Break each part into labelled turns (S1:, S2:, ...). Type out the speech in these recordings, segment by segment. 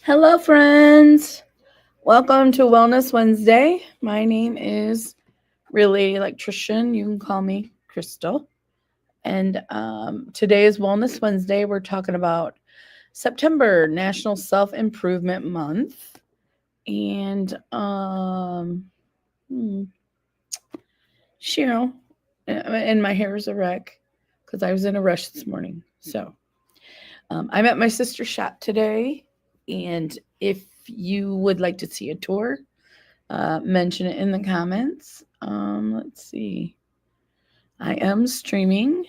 S1: Hello, friends. Welcome to Wellness Wednesday. My name is really electrician. You can call me Crystal. And today is Wellness Wednesday. We're talking about September, National Self Improvement Month. And hmm, Cheryl, and my hair is a wreck because I was in a rush this morning. So I'm at my sister's shop today. And if you would like to see a tour, mention it in the comments. Let's see. I am streaming.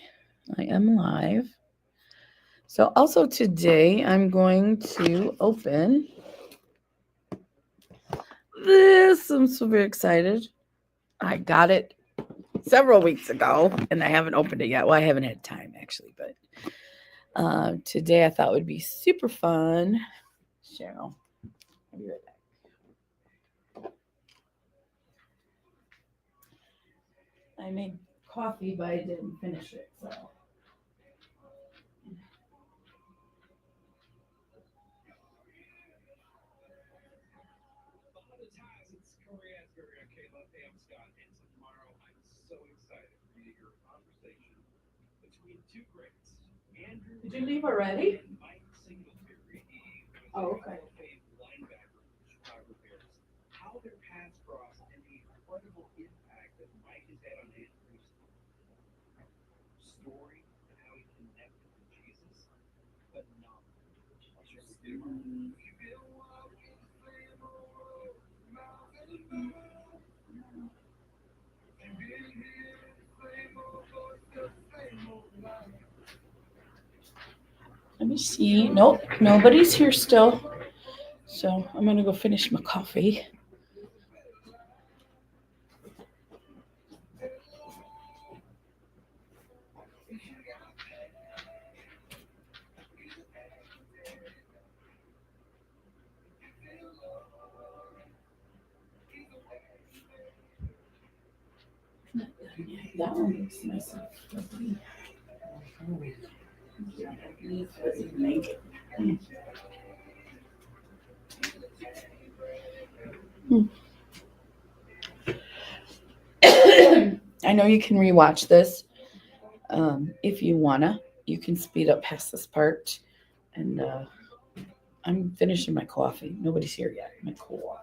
S1: I am live. So also today I'm going to open this. I'm so very excited. I got it several weeks ago and I haven't opened it yet. Well, I haven't had time actually, but today I thought would be super fun. Cheryl, I'll be right back. I made coffee, but I didn't finish it. So. Did you leave already? Oh, okay. Let me see. Nope, nobody's here still. So I'm gonna go finish my coffee. That one looks nice. I know you can rewatch this if you wanna. You can speed up past this part, and I'm finishing my coffee. Nobody's here yet. My cool.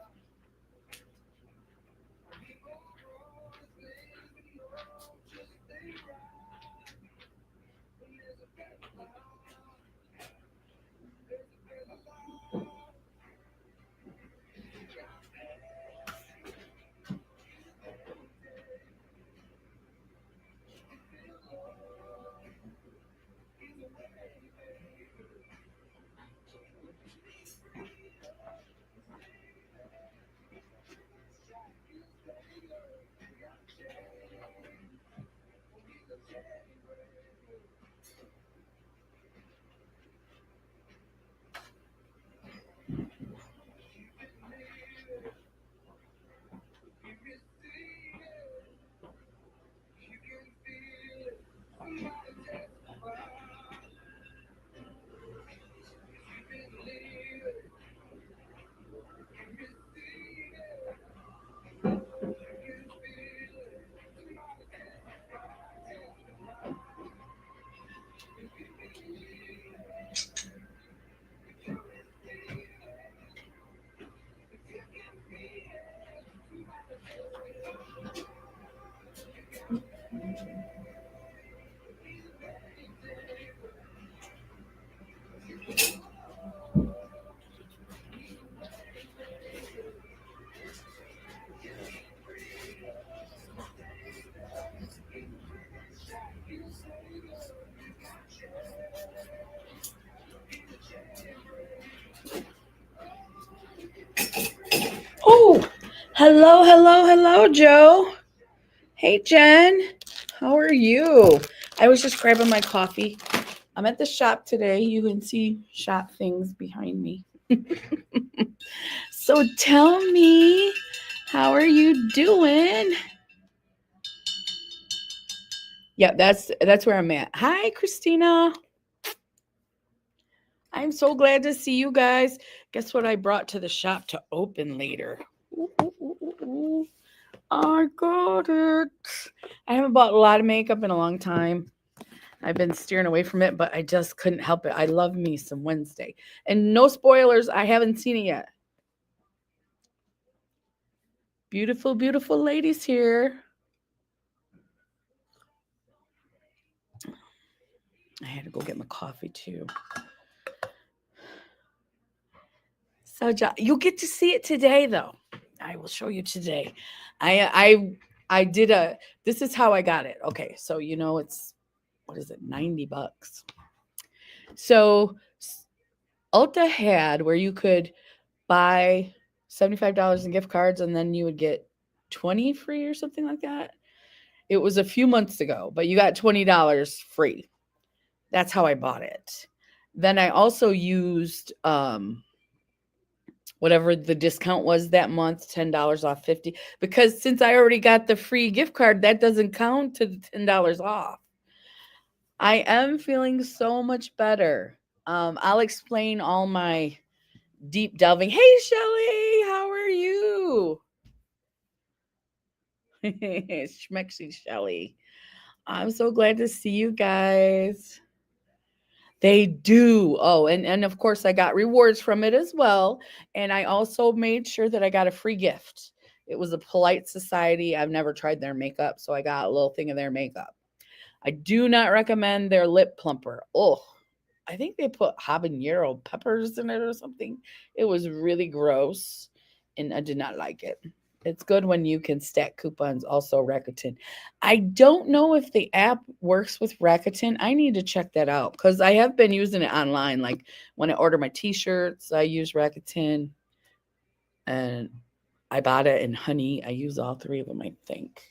S1: Oh, hello, Joe. Hey, Jen. How are you? I was just grabbing my coffee. I'm at the shop today. You can see shop things behind me. So tell me, how are you doing? Yeah, that's where I'm at. Hi, Christina. I'm so glad to see you guys. Guess what I brought to the shop to open later? Ooh, ooh, ooh, ooh, ooh. I got it. I haven't bought a lot of makeup in a long time. I've been steering away from it, but I just couldn't help it. I love me some Wednesday. And no spoilers, I haven't seen it yet. Beautiful, beautiful ladies here. I had to go get my coffee too. So you'll get to see it today, though. I will show you today. I did a. This is how I got it. Okay, so it's what is it, $90. So Ulta had where you could buy $75 in gift cards and then you would get 20 free or something like that. It was a few months ago, but you got $20 free. That's how I bought it. Then I also used whatever the discount was that month, $10 off 50, because since I already got the free gift card, that doesn't count to the $10 off. I am feeling so much better. I'll explain all my deep delving. Hey, Shelly, how are you? Schmexy Shelly. I'm so glad to see you guys. They do. Oh, and of course I got rewards from it as well. And I also made sure that I got a free gift. It was a Polite Society. I've never tried their makeup, so I got a little thing of their makeup. I do not recommend their lip plumper. Oh, I think they put habanero peppers in it or something. It was really gross, and I did not like it. It's good when you can stack coupons, also Rakuten. I don't know if the app works with Rakuten. I need to check that out because I have been using it online. Like when I order my t-shirts, I use Rakuten, and I bought it in Honey. I use all three of them, I think.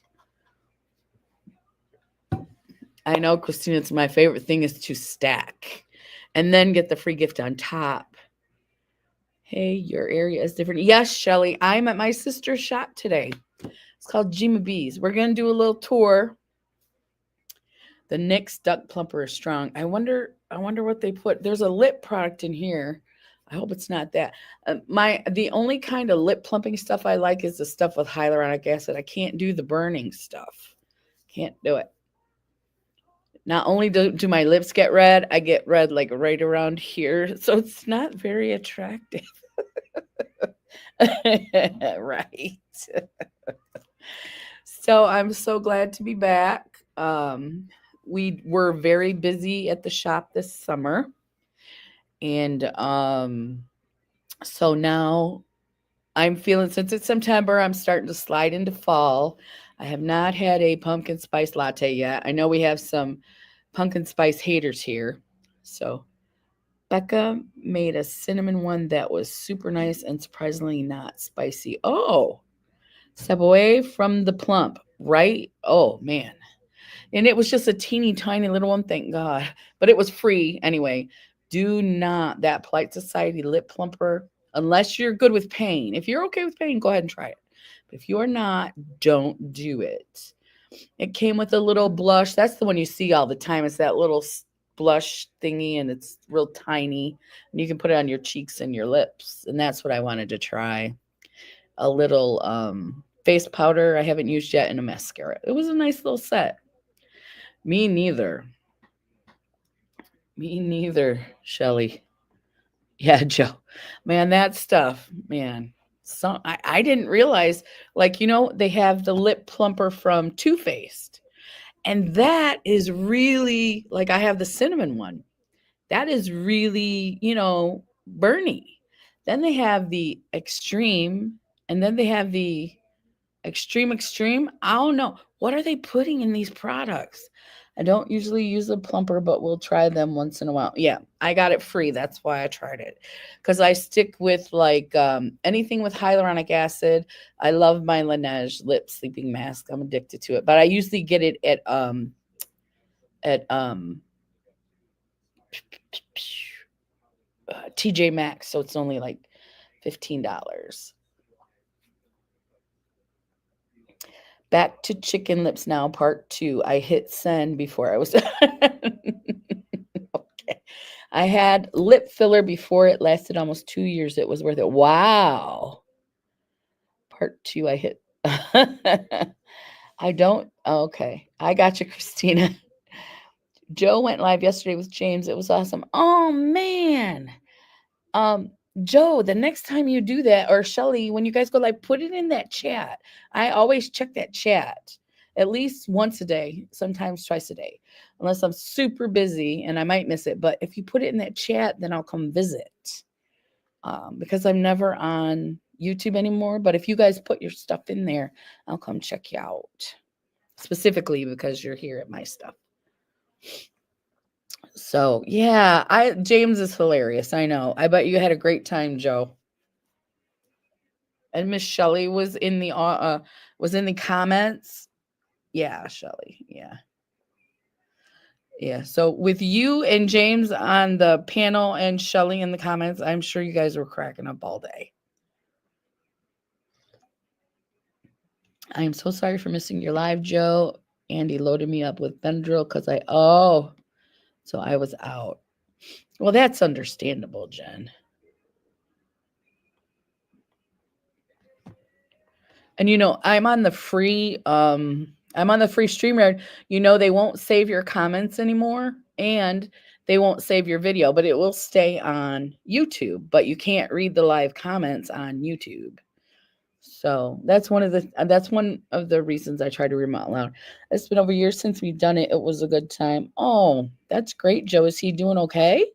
S1: I know, Christina, it's my favorite thing is to stack and then get the free gift on top. Hey, your area is different. Yes, Shelly, I'm at my sister's shop today. It's called Jima Bees. We're going to do a little tour. The NYX Duck Plumper is strong. I wonder what they put. There's a lip product in here. I hope it's not that. The only kind of lip plumping stuff I like is the stuff with hyaluronic acid. I can't do the burning stuff. Can't do it. Not only do my lips get red, I get red like right around here. So it's not very attractive. Right. So I'm so glad to be back. We were very busy at the shop this summer. And so now I'm feeling, since it's September, I'm starting to slide into fall. I have not had a pumpkin spice latte yet. I know we have some pumpkin spice haters here. So Becca made a cinnamon one that was super nice and surprisingly not spicy. Oh, step away from the plump, right? Oh, man. And it was just a teeny tiny little one, thank God. But it was free anyway. Do not, that Polite Society lip plumper, unless you're good with pain. If you're okay with pain, go ahead and try it. But if you're not, don't do it. It came with a little blush. That's the one you see all the time. It's that little blush thingy, and it's real tiny. And you can put it on your cheeks and your lips. And that's what I wanted to try. A little face powder I haven't used yet, and a mascara. It was a nice little set. Me neither. Me neither, Shelly. Yeah, Joe. Man, that stuff, man. I didn't realize, like, they have the lip plumper from Too Faced. And that is really, like, I have the cinnamon one. That is really, burny. Then they have the extreme, and then they have the extreme. I don't know. What are they putting in these products? I don't usually use a plumper, but we'll try them once in a while. Yeah, I got it free. That's why I tried it. Because I stick with like anything with hyaluronic acid. I love my Laneige lip sleeping mask. I'm addicted to it. But I usually get it at TJ Maxx, so it's only like $15. Back to chicken lips now, part 2. I hit send before I was okay. I had lip filler before. It lasted almost 2 years. It was worth it. Wow. Part 2, I hit. I don't. Okay. I got you, Christina. Joe went live yesterday with James. It was awesome. Oh, man. Um, Joe, the next time you do that, or Shelly, when you guys go live, put it in that chat. I always check that chat at least once a day, sometimes twice a day, unless I'm super busy and I might miss it. But if you put it in that chat, then I'll come visit because I'm never on YouTube anymore. But if you guys put your stuff in there, I'll come check you out, specifically because you're here at my stuff. So yeah, James is hilarious. I know. I bet you had a great time, Joe. And Miss Shelley was in the comments. Yeah, Shelley. Yeah. Yeah. So with you and James on the panel and Shelley in the comments, I'm sure you guys were cracking up all day. I am so sorry for missing your live, Joe. Andy loaded me up with Benadryl because so I was out. Well, that's understandable, Jen. And I'm on the free StreamYard. They won't save your comments anymore and they won't save your video, but it will stay on YouTube, but you can't read the live comments on YouTube. So that's one of the reasons I try to read them out loud. It's been over years since we've done it. It was a good time. Oh, that's great, Joe. Is he doing okay?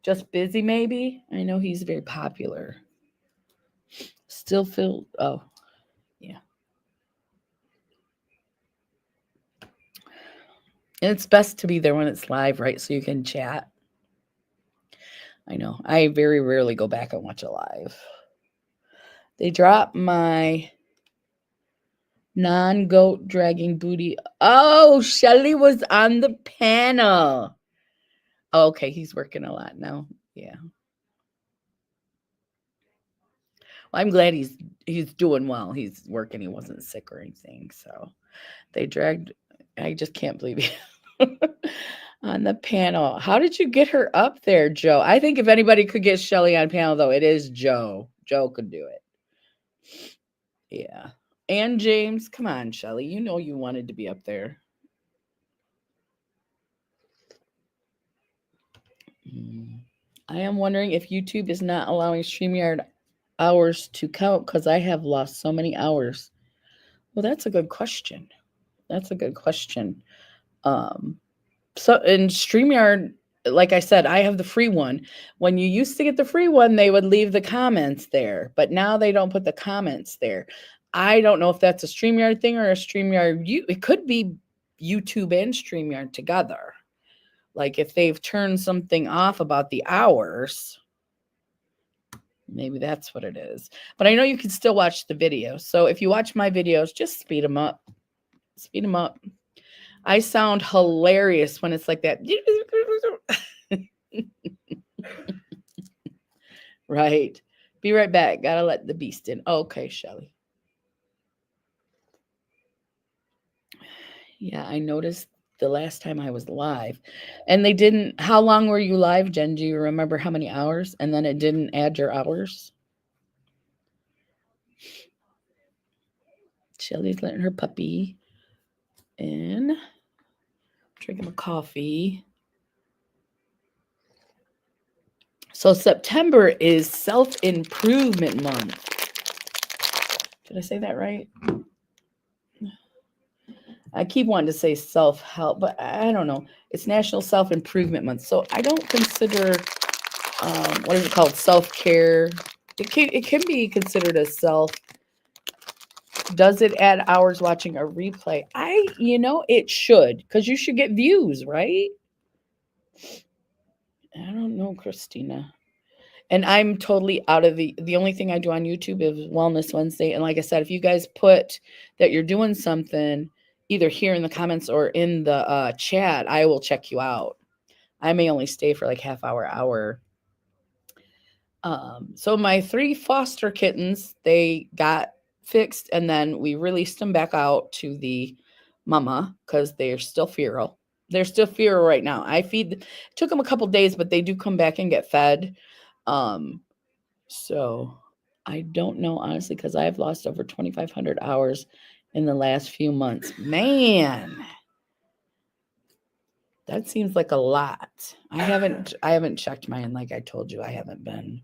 S1: Just busy, maybe? I know he's very popular. Still feel, oh, yeah. And it's best to be there when it's live, right? So you can chat. I know. I very rarely go back and watch it live. They dropped my non-goat dragging booty. Oh, Shelly was on the panel. Okay, he's working a lot now. Yeah. Well, I'm glad he's doing well. He's working. He wasn't sick or anything. So they dragged. I just can't believe it. On the panel. How did you get her up there, Joe? I think if anybody could get Shelly on panel, though, it is Joe. Joe could do it. Yeah. And James, come on, Shelly. You know you wanted to be up there. I am wondering if YouTube is not allowing StreamYard hours to count because I have lost so many hours. Well, that's a good question. So in StreamYard, like I said, I have the free one. When you used to get the free one, they would leave the comments there, but now they don't put the comments there. I don't know if that's a StreamYard thing or a StreamYard. It could be YouTube and StreamYard together. Like if they've turned something off about the hours, maybe that's what it is. But I know you can still watch the video. So if you watch my videos, just speed them up. Speed them up. I sound hilarious when it's like that. Right. Be right back. Gotta let the beast in. Okay, Shelly. Yeah, I noticed the last time I was live. And they didn't. How long were you live, Jen? Do you remember how many hours? And then it didn't add your hours? Shelly's letting her puppy in. Drinking my coffee. So September is self-improvement month. Did I say that right? I keep wanting to say self-help, but I don't know. It's National Self-Improvement Month. So I don't consider, what is it called? Self-care. It can be considered a self. Does it add hours watching a replay? It should, because you should get views, right? I don't know, Christina. And I'm totally out of the only thing I do on YouTube is Wellness Wednesday. And like I said, if you guys put that you're doing something, either here in the comments or in the chat, I will check you out. I may only stay for like half hour. So my 3 foster kittens, they got fixed, and then we released them back out to the mama because they're still feral. They're still feral right now. Took them a couple days, but they do come back and get fed. So I don't know, honestly, because I've lost over 2,500 hours in the last few months. Man, that seems like a lot. I haven't checked mine, like I told you. I haven't been.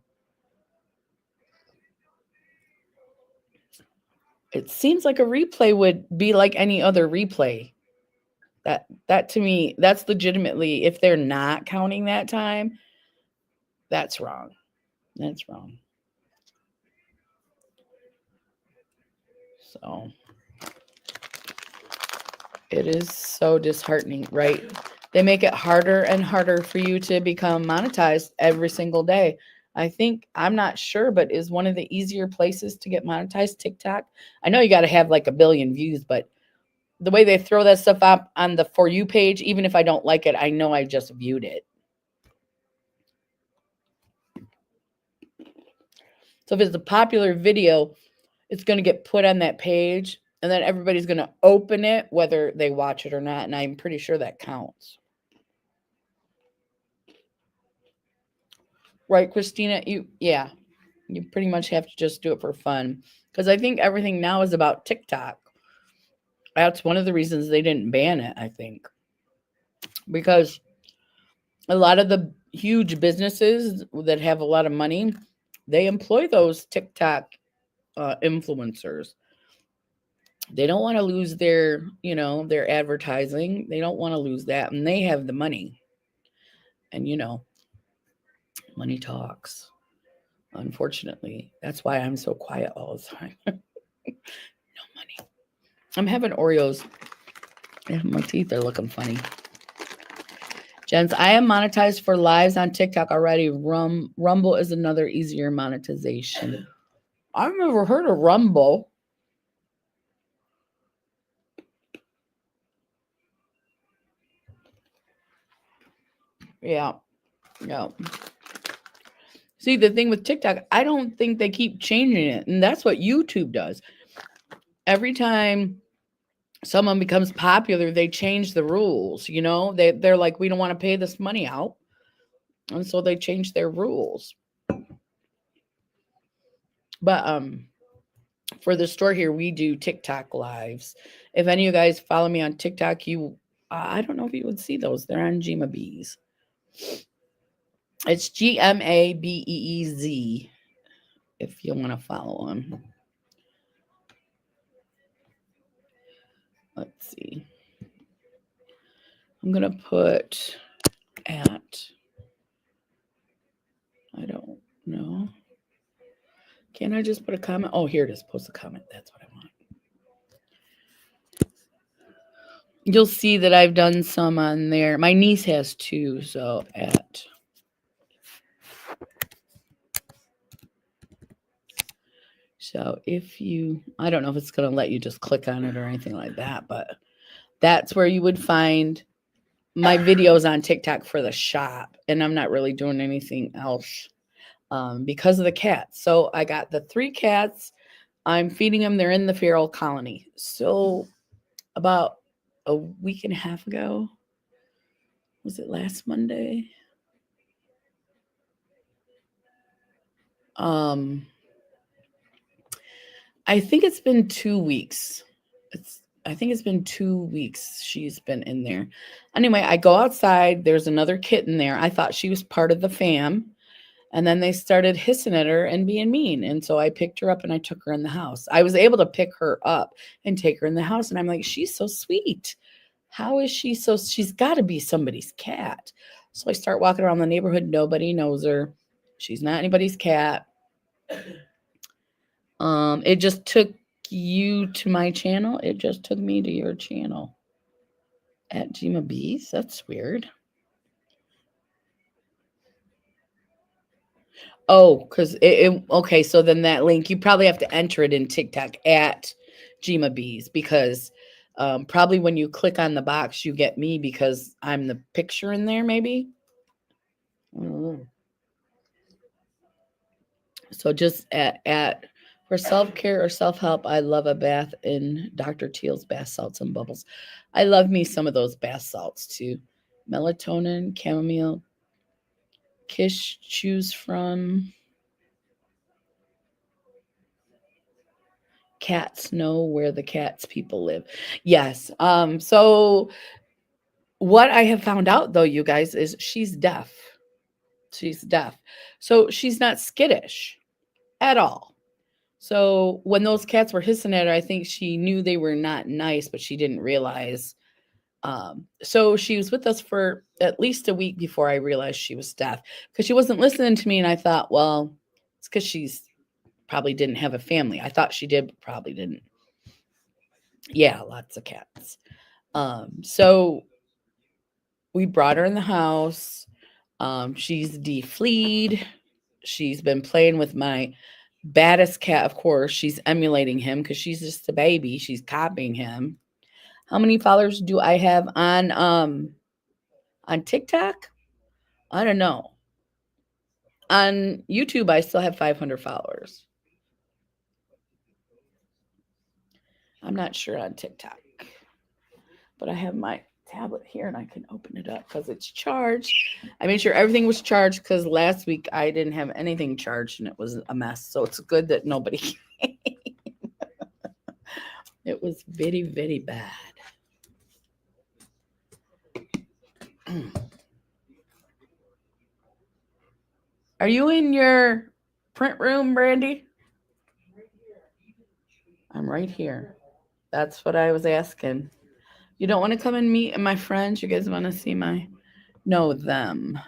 S1: It seems like a replay would be like any other replay. That to me, that's legitimately, if they're not counting that time, that's wrong. That's wrong. So it is so disheartening, right? They make it harder and harder for you to become monetized every single day. I think, I'm not sure, but is one of the easier places to get monetized TikTok? I know you got to have like 1 billion views, but the way they throw that stuff up on the For You page, even if I don't like it, I know I just viewed it. So if it's a popular video, it's going to get put on that page, and then everybody's going to open it, whether they watch it or not. And I'm pretty sure that counts. Right, Christina? You pretty much have to just do it for fun. Because I think everything now is about TikTok. That's one of the reasons they didn't ban it, I think. Because a lot of the huge businesses that have a lot of money, they employ those TikTok influencers. They don't want to lose their advertising. They don't want to lose that. And they have the money. And, money talks. Unfortunately. That's why I'm so quiet all the time. No money. I'm having Oreos. My teeth are looking funny. Jens, I am monetized for lives on TikTok already. Rumble is another easier monetization. I've never heard of Rumble. Yeah. See, the thing with TikTok, I don't think they keep changing it. And that's what YouTube does. Every time someone becomes popular, they change the rules. They're like, we don't want to pay this money out. And so they change their rules. But for the store here, we do TikTok lives. If any of you guys follow me on TikTok, I don't know if you would see those. They're on Gima Bees. It's GMABEEZ if you want to follow them. Let's see. I'm going to put at, I don't know. Can I just put a comment? Oh, here it is. Post a comment. That's what I want. You'll see that I've done some on there. My niece has too. So at. So if you, I don't know if it's going to let you just click on it or anything like that, but that's where you would find my videos on TikTok for the shop. And I'm not really doing anything else because of the cats. So I got the 3 cats. I'm feeding them. They're in the feral colony. So about a week and a half ago, was it last Monday? I think it's been 2 weeks. I think it's been 2 weeks she's been in there. Anyway, I go outside. There's another kitten there. I thought she was part of the fam. And then they started hissing at her and being mean. And so I picked her up and I took her in the house. I was able to pick her up and take her in the house. And I'm like, she's so sweet. How is she so? She's got to be somebody's cat. So I start walking around the neighborhood. Nobody knows her. She's not anybody's cat. It just took you to my channel. It just took me to your channel at Gima Bees. That's weird. Oh, because okay. So then that link, you probably have to enter it in TikTok at Gima Bees because probably when you click on the box, you get me because I'm the picture in there, maybe. I don't know. So just at For self-care or self-help, I love a bath in Dr. Teal's bath salts and bubbles. I love me some of those bath salts too. Melatonin, chamomile, Kish, choose from. Cats know where the cats people live. Yes. So what I have found out though, you guys, is she's deaf. She's deaf. So she's not skittish at all. So when those cats were hissing at her, I think she knew they were not nice, but she didn't realize. So she was with us for at least a week before I realized she was deaf because she wasn't listening to me. And I thought, well, it's because she's probably didn't have a family. I thought she did, but probably didn't. Yeah, lots of cats. So we brought her in the house. She's defleed. She's been playing with my baddest cat, of course. She's emulating him because she's just a baby. She's copying him. How many followers do I have on TikTok? I don't know. On YouTube, I still have 500 followers. I'm not sure on TikTok. But I have my tablet here and I can open it up because it's charged. I made sure everything was charged because last week I didn't have anything charged and it was a mess. So it's good that nobody came. It was very, very bad. Are you in your print room, Brandy? I'm right here. That's what I was asking. You don't want to come and meet my friends? You guys want to see my... Know them.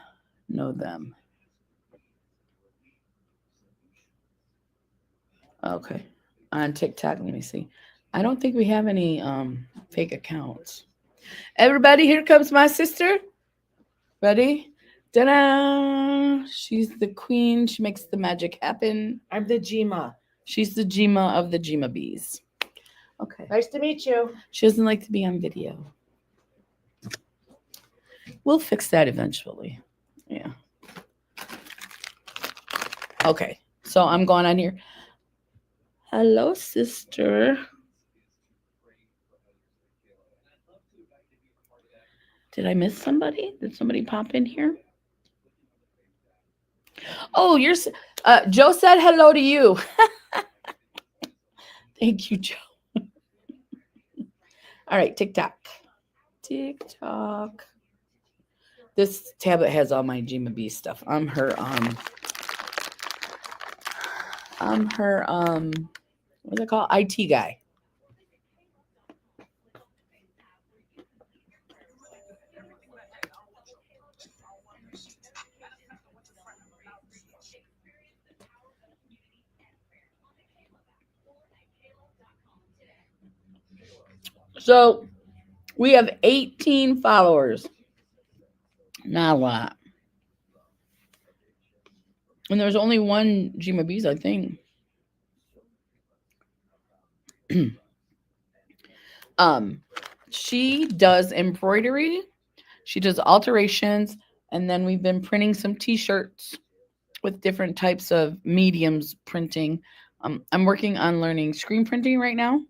S1: Okay. On TikTok, let me see. I don't think we have any fake accounts. Everybody, here comes my sister. Ready? Ta-da! She's the queen. She makes the magic happen.
S2: I'm the Jima.
S1: She's the Jima of the Jima bees. Okay.
S2: Nice to meet you.
S1: She doesn't like to be on video. We'll fix that eventually. Yeah. Okay. So I'm going on here. Hello, sister. Did I miss somebody? Did somebody pop in here? Oh, you're Joe said hello to you. Thank you, Joe. All right, TikTok. This tablet has all my Jima Bee stuff. I'm her what's it called? IT guy. So we have 18 followers. Not a lot. And there's only one Jima Bees, I think. She does embroidery. She does alterations. And then we've been printing some t-shirts with different types of mediums printing. I'm working on learning screen printing right now.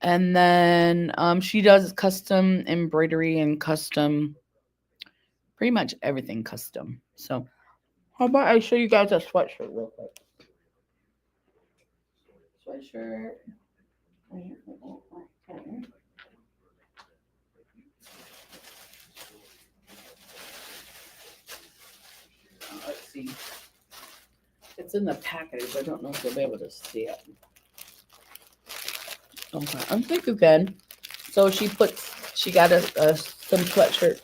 S1: And then she does custom embroidery and custom, pretty much everything custom. So how about I show you guys a sweatshirt real quick. Sweatshirt. Let's see. It's in the package. I don't know if you'll be able to see it. Okay, I'm think you can. So she got some sweatshirt.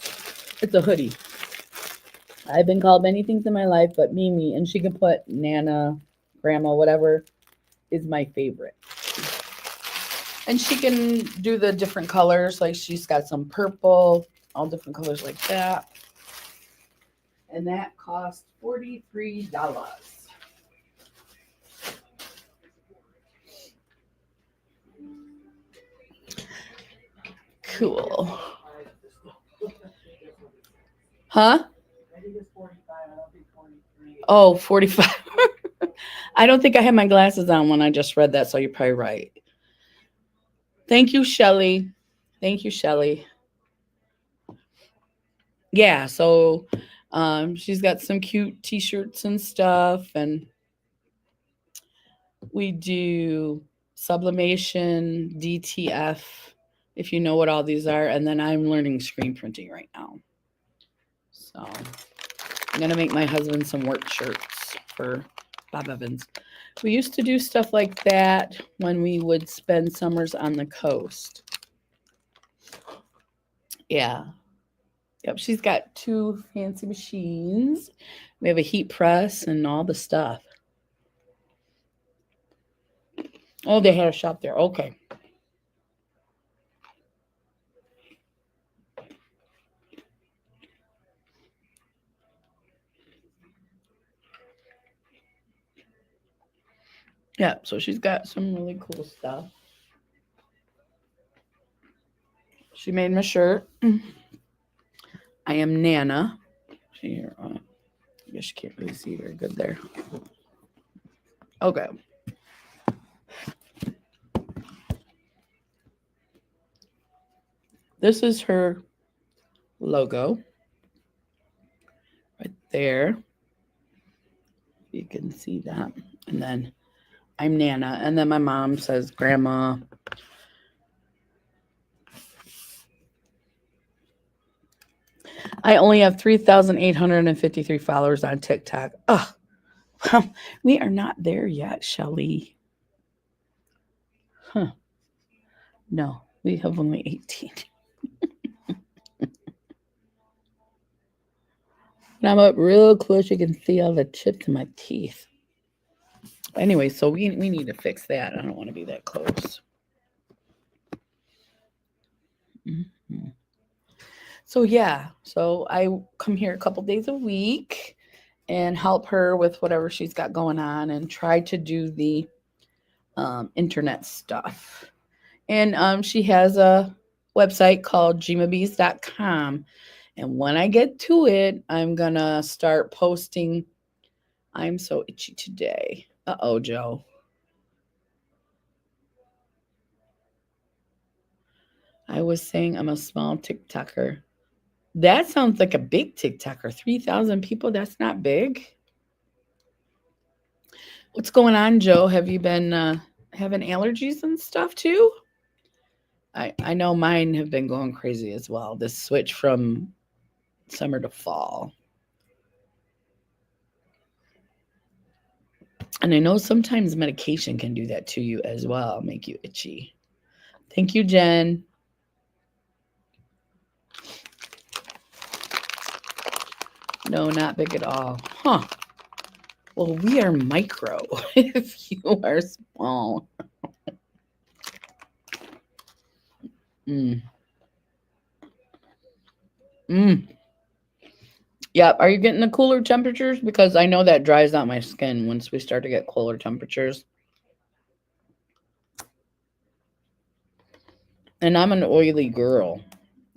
S1: It's a hoodie. I've been called many things in my life, but Mimi, and she can put Nana, Grandma, whatever, is my favorite. And she can do the different colors. Like she's got some purple, all different colors like that. And that cost $43. Cool. Huh?
S2: I think it's 45. I don't think 43.
S1: Oh, 45. I don't think I had my glasses on when I just read that, so you're probably right. Thank you, Shelly. Thank you, Shelly. Yeah, so she's got some cute t-shirts and stuff, and we do sublimation, DTF, if you know what all these are, and then I'm learning screen printing right now. So I'm gonna make my husband some work shirts for Bob Evans. We used to do stuff like that when we would spend summers on the coast. Yeah. Yep, she's got 2 fancy machines. We have a heat press and all the stuff. Oh, they had a shop there. Okay. Yeah, so she's got some really cool stuff. She made my shirt. I am Nana. Here, I guess you can't really see very good there. Okay. This is her logo right there. You can see that. And then I'm Nana. And then my mom says Grandma. I only have 3,853 followers on TikTok. Oh, well, we are not there yet, Shelly. Huh. No, we have only 18. And I'm up real close. You can see all the chips in my teeth. Anyway, so we need to fix that. I don't want to be that close. Mm-hmm. So yeah, so I come here a couple days a week and help her with whatever she's got going on and try to do the internet stuff. And she has a website called jimabees.com. And when I get to it, I'm going to start posting. I'm so itchy today. Uh-oh, Joe. I was saying I'm a small TikToker. That sounds like a big TikToker. 3,000 people, that's not big. What's going on, Joe? Have you been having allergies and stuff too? I know mine have been going crazy as well. This switch from summer to fall. And I know sometimes medication can do that to you as well, make you itchy. Thank you, Jen. No, not big at all. Huh. Well, we are micro if you are small. Mm. Yep. Are you getting the cooler temperatures? Because I know that dries out my skin once we start to get cooler temperatures. And I'm an oily girl.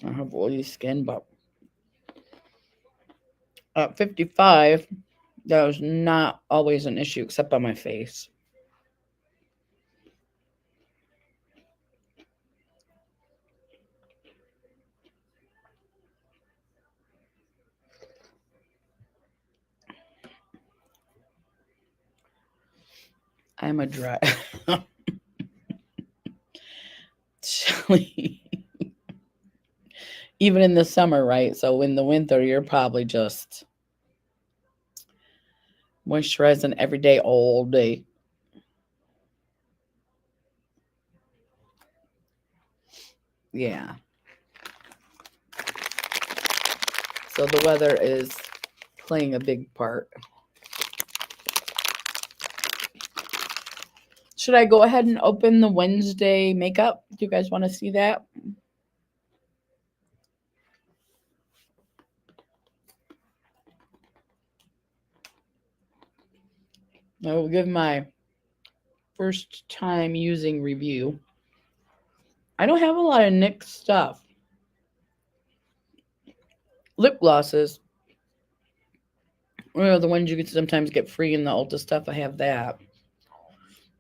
S1: I have oily skin, but at 55, that was not always an issue except on my face. I'm a dry. Chilly. Even in the summer, right? So in the winter, you're probably just moisturizing every day, all day. Yeah. So the weather is playing a big part. Should I go ahead and open the Wednesday makeup? Do you guys want to see that? I will give my first time using review. I don't have a lot of NYX stuff. Lip glosses. The ones you can sometimes get free in the Ulta stuff. I have that.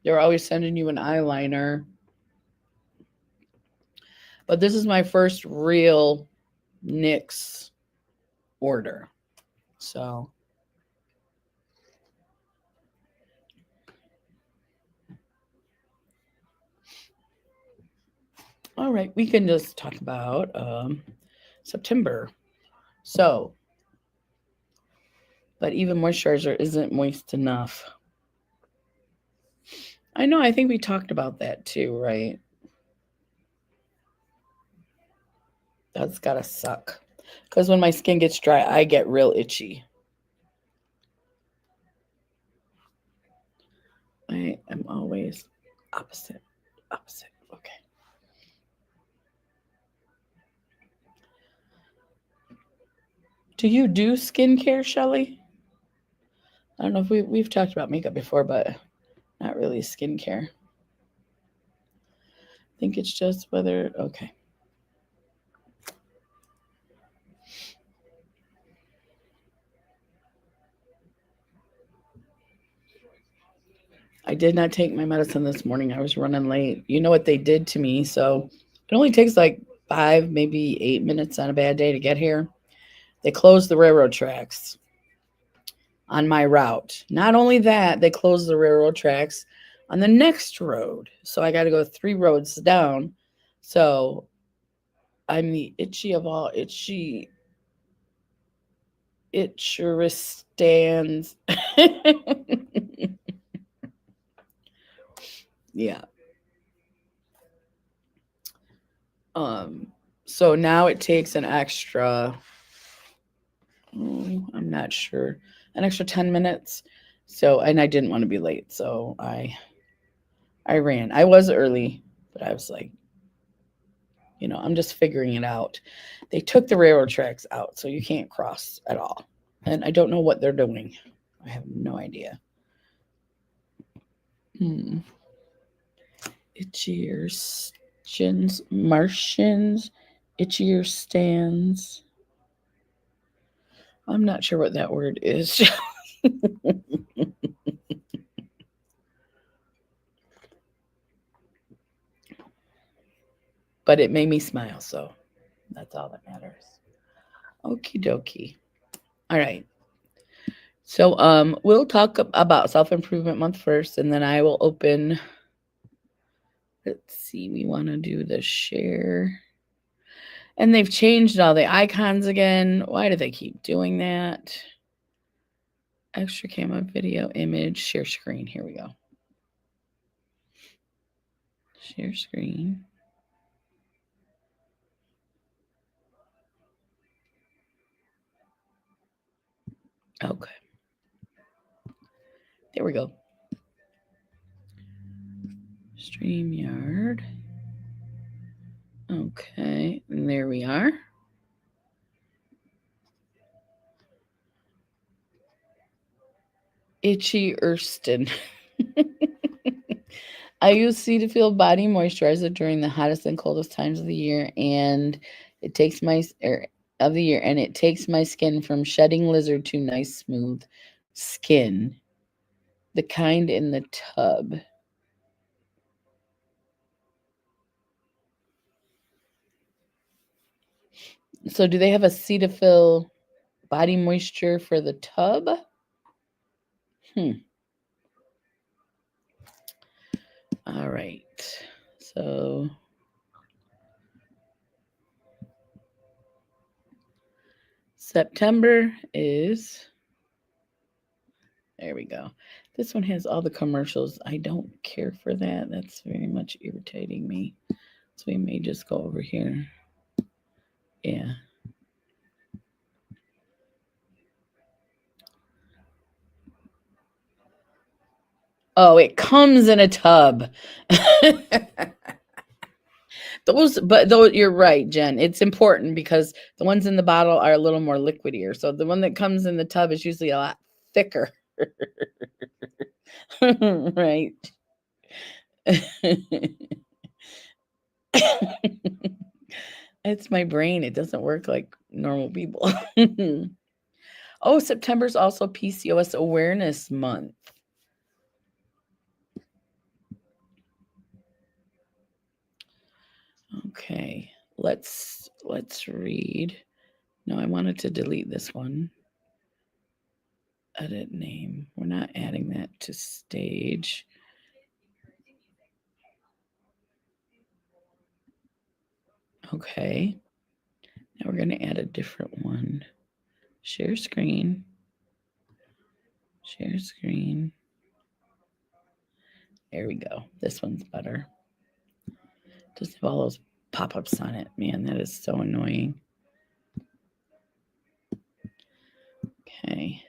S1: They're always sending you an eyeliner. But this is my first real NYX order. So all right, we can just talk about September. So, but even moisturizer isn't moist enough. I know, I think we talked about that too, right? That's gotta suck. Because when my skin gets dry, I get real itchy. I am always opposite. Okay. Do you do skincare, Shelly? I don't know if we've talked about makeup before, but not really skincare. I think it's just whether, okay. I did not take my medicine this morning. I was running late. You know what they did to me. So it only takes like 5, maybe 8 minutes on a bad day to get here. They closed the railroad tracks on my route. Not only that, they closed the railroad tracks on the next road. So I got to go 3 roads down. So I'm the itchy of all itchy itcheristans. Yeah. So now it takes an extra, I'm not sure, an extra 10 minutes. So, and I didn't want to be late, so I ran. I was early, but I was like, I'm just figuring it out. They took the railroad tracks out, so you can't cross at all. And I don't know what they're doing. I have no idea. Itchier shins, Martians, itchier stands. I'm not sure what that word is. But it made me smile, so that's all that matters. Okie dokie. All right. So we'll talk about self-improvement month first, and then I will open. Let's see, we want to do the share. And they've changed all the icons again. Why do they keep doing that? Extra camera, video, image, share screen. Here we go. Share screen. Okay. There we go. StreamYard. Okay, and there we are. Itchy Erston. I use Cetaphil body moisturizer during the hottest and coldest times of the year, and it takes my skin from shedding lizard to nice smooth skin. The kind in the tub. So do they have a Cetaphil body moisture for the tub? All right. So September is, there we go. This one has all the commercials. I don't care for that. That's very much irritating me. So we may just go over here. Yeah. Oh, it comes in a tub. Though you're right, Jen. It's important because the ones in the bottle are a little more liquidier. So the one that comes in the tub is usually a lot thicker. Right. It's my brain. It doesn't work like normal people. Oh, September's also PCOS Awareness Month. let's read. No, I wanted to delete this one. Edit name. We're not adding that to stage. Okay. Now we're going to add a different one. Share screen. Share screen. There we go. This one's better. Doesn't have all those pop-ups on it. Man, that is so annoying. Okay.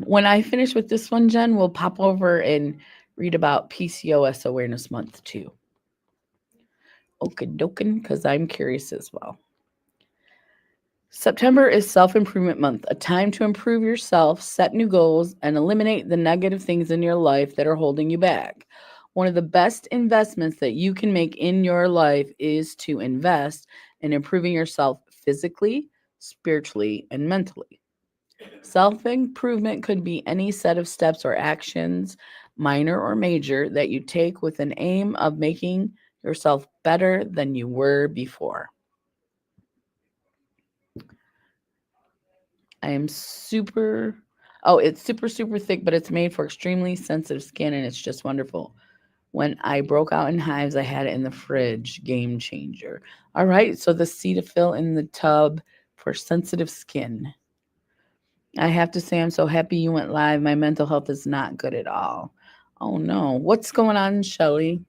S1: When I finish with this one, Jen, we'll pop over and read about PCOS Awareness Month too. Okie-dokie, because I'm curious as well. September is Self-Improvement Month, a time to improve yourself, set new goals, and eliminate the negative things in your life that are holding you back. One of the best investments that you can make in your life is to invest in improving yourself physically, spiritually, and mentally. Self-improvement could be any set of steps or actions, minor or major, that you take with an aim of making yourself better than you were before. it's super thick, but it's made for extremely sensitive skin, and it's just wonderful. When I broke out in hives, I had it in the fridge. Game changer. All right, so the Cetaphil in the tub for sensitive skin. I have to say, I'm so happy you went live. My mental health is not good at all. Oh no, what's going on, Shelly?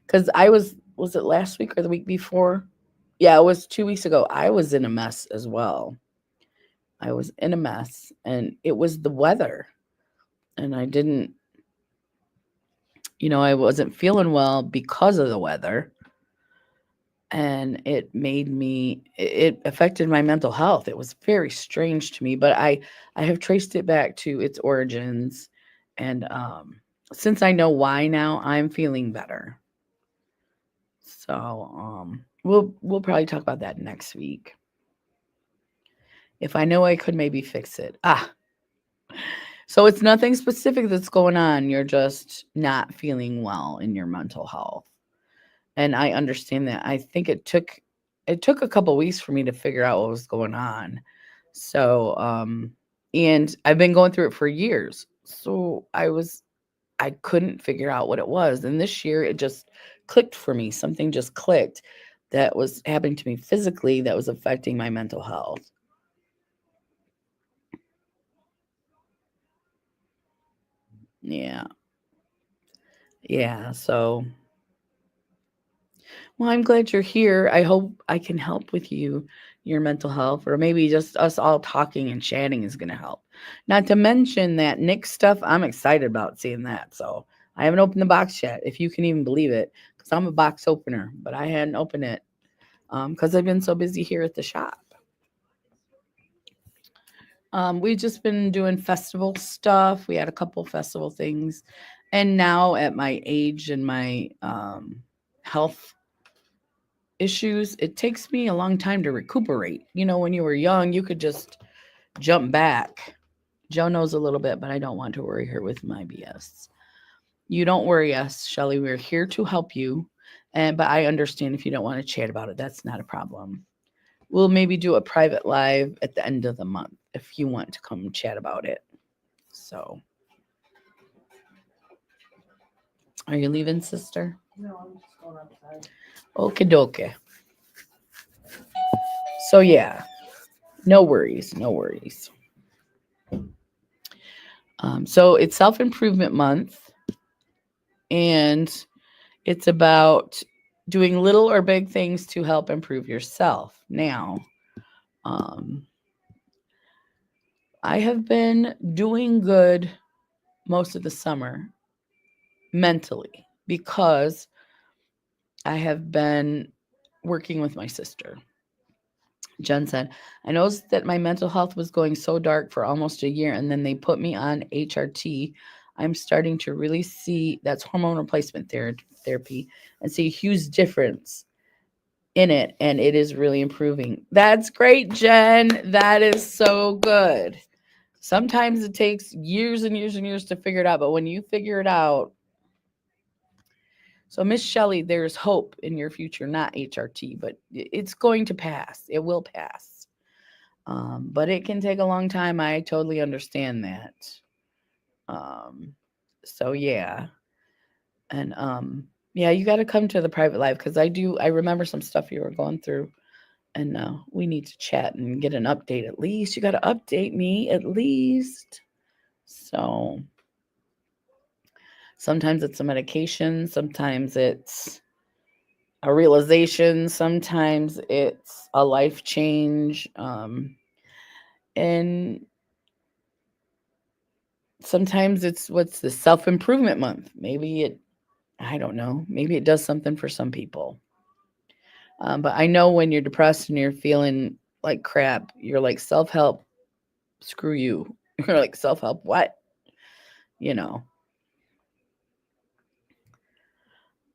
S1: Because was it last week or the week before? Yeah, it was 2 weeks ago. I was in a mess as well. I was in a mess, and it was the weather. And I didn't, I wasn't feeling well because of the weather. And it affected my mental health. It was very strange to me, but I have traced it back to its origins. And since I know why now, I'm feeling better. So we'll probably talk about that next week. If I know I could maybe fix it. So it's nothing specific that's going on. You're just not feeling well in your mental health. And I understand that. I think it took a couple weeks for me to figure out what was going on. So, and I've been going through it for years. So I couldn't figure out what it was. And this year it just clicked for me. Something just clicked that was happening to me physically that was affecting my mental health. Yeah. Yeah. So, well, I'm glad you're here. I hope I can help with your mental health, or maybe just us all talking and chatting is going to help. Not to mention that Nick stuff, I'm excited about seeing that. So I haven't opened the box yet, if you can even believe it, because I'm a box opener, but I hadn't opened it because I've been so busy here at the shop. We've just been doing festival stuff. We had a couple festival things. And now at my age and my health issues, it takes me a long time to recuperate. When you were young, you could just jump back. Joe knows a little bit, but I don't want to worry her with my BS. You don't worry us, Shelly. We're here to help you. But I understand if you don't want to chat about it. That's not a problem. We'll maybe do a private live at the end of the month if you want to come chat about it. So, are you leaving, sister?
S2: No, I'm just going outside.
S1: Okie dokie. So, yeah, no worries. So, it's Self-Improvement Month, and it's about doing little or big things to help improve yourself. Now, I have been doing good most of the summer mentally because I have been working with my sister. Jen said, I noticed that my mental health was going so dark for almost a year, and then they put me on HRT. I'm starting to really see that's hormone replacement therapy and see a huge difference in it, and it is really improving. That's great, Jen. That is so good. Sometimes it takes years and years and years to figure it out, but when you figure it out, So, Miss Shelley, there's hope in your future, not HRT, but it's going to pass. It will pass. But it can take a long time. I totally understand that. Um, so yeah. And yeah, you got to come to the private live because I remember some stuff you were going through. And we need to chat and get an update at least. You got to update me at least. So sometimes it's a medication, sometimes it's a realization, sometimes it's a life change. And sometimes it's what's the self-improvement month. I don't know, maybe it does something for some people. But I know when you're depressed and you're feeling like crap, you're like self-help, screw you. You're like self-help, what? You know.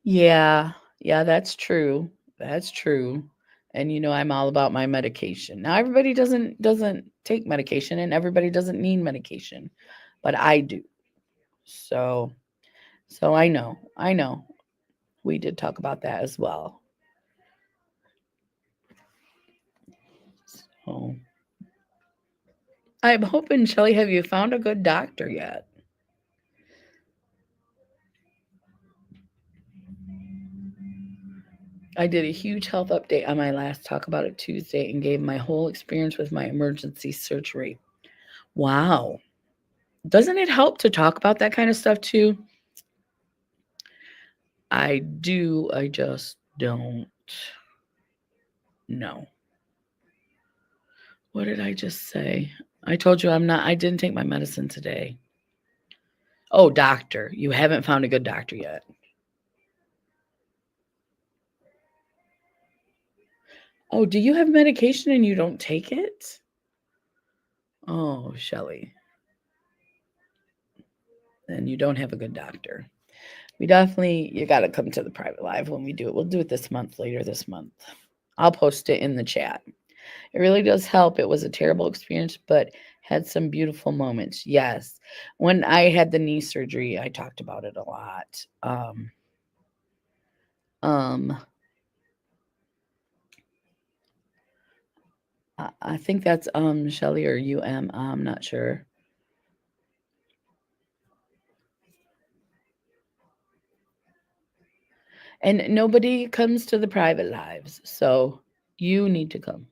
S1: Yeah, yeah, that's true. That's true. And I'm all about my medication. Now everybody doesn't take medication and everybody doesn't need medication, but I do. So I know. I know. We did talk about that as well. So I'm hoping, Shelly, have you found a good doctor yet? I did a huge health update on my last Talk About It Tuesday and gave my whole experience with my emergency surgery. Wow. Doesn't it help to talk about that kind of stuff too? I do. I just don't know. What did I just say? I told you I didn't take my medicine today. Oh, doctor. You haven't found a good doctor yet. Oh, do you have medication and you don't take it? Oh, Shelly. Then you don't have a good doctor. You got to come to the private live when we do it. We'll do it this month, later this month. I'll post it in the chat. It really does help. It was a terrible experience, but had some beautiful moments. Yes. When I had the knee surgery, I talked about it a lot. I think that's Shelly or UM. I'm not sure. And nobody comes to the private lives, so you need to come.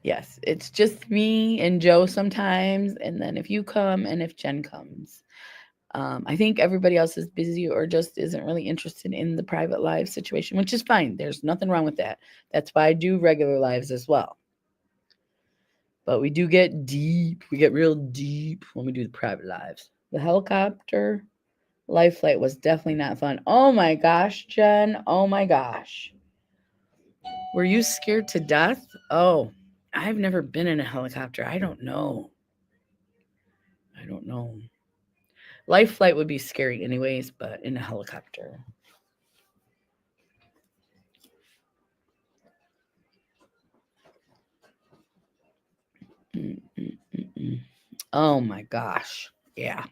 S1: Yes, it's just me and Joe sometimes, and then if you come and if Jen comes. I think everybody else is busy or just isn't really interested in the private live situation, which is fine. There's nothing wrong with that. That's why I do regular lives as well. But we do get deep. We get real deep when we do the private lives. The helicopter life flight was definitely not fun. Oh my gosh, Jen. Oh my gosh. Were you scared to death? Oh, I've never been in a helicopter. I don't know. Life flight would be scary anyways, but in a helicopter. Mm-mm-mm-mm. Oh my gosh. Yeah.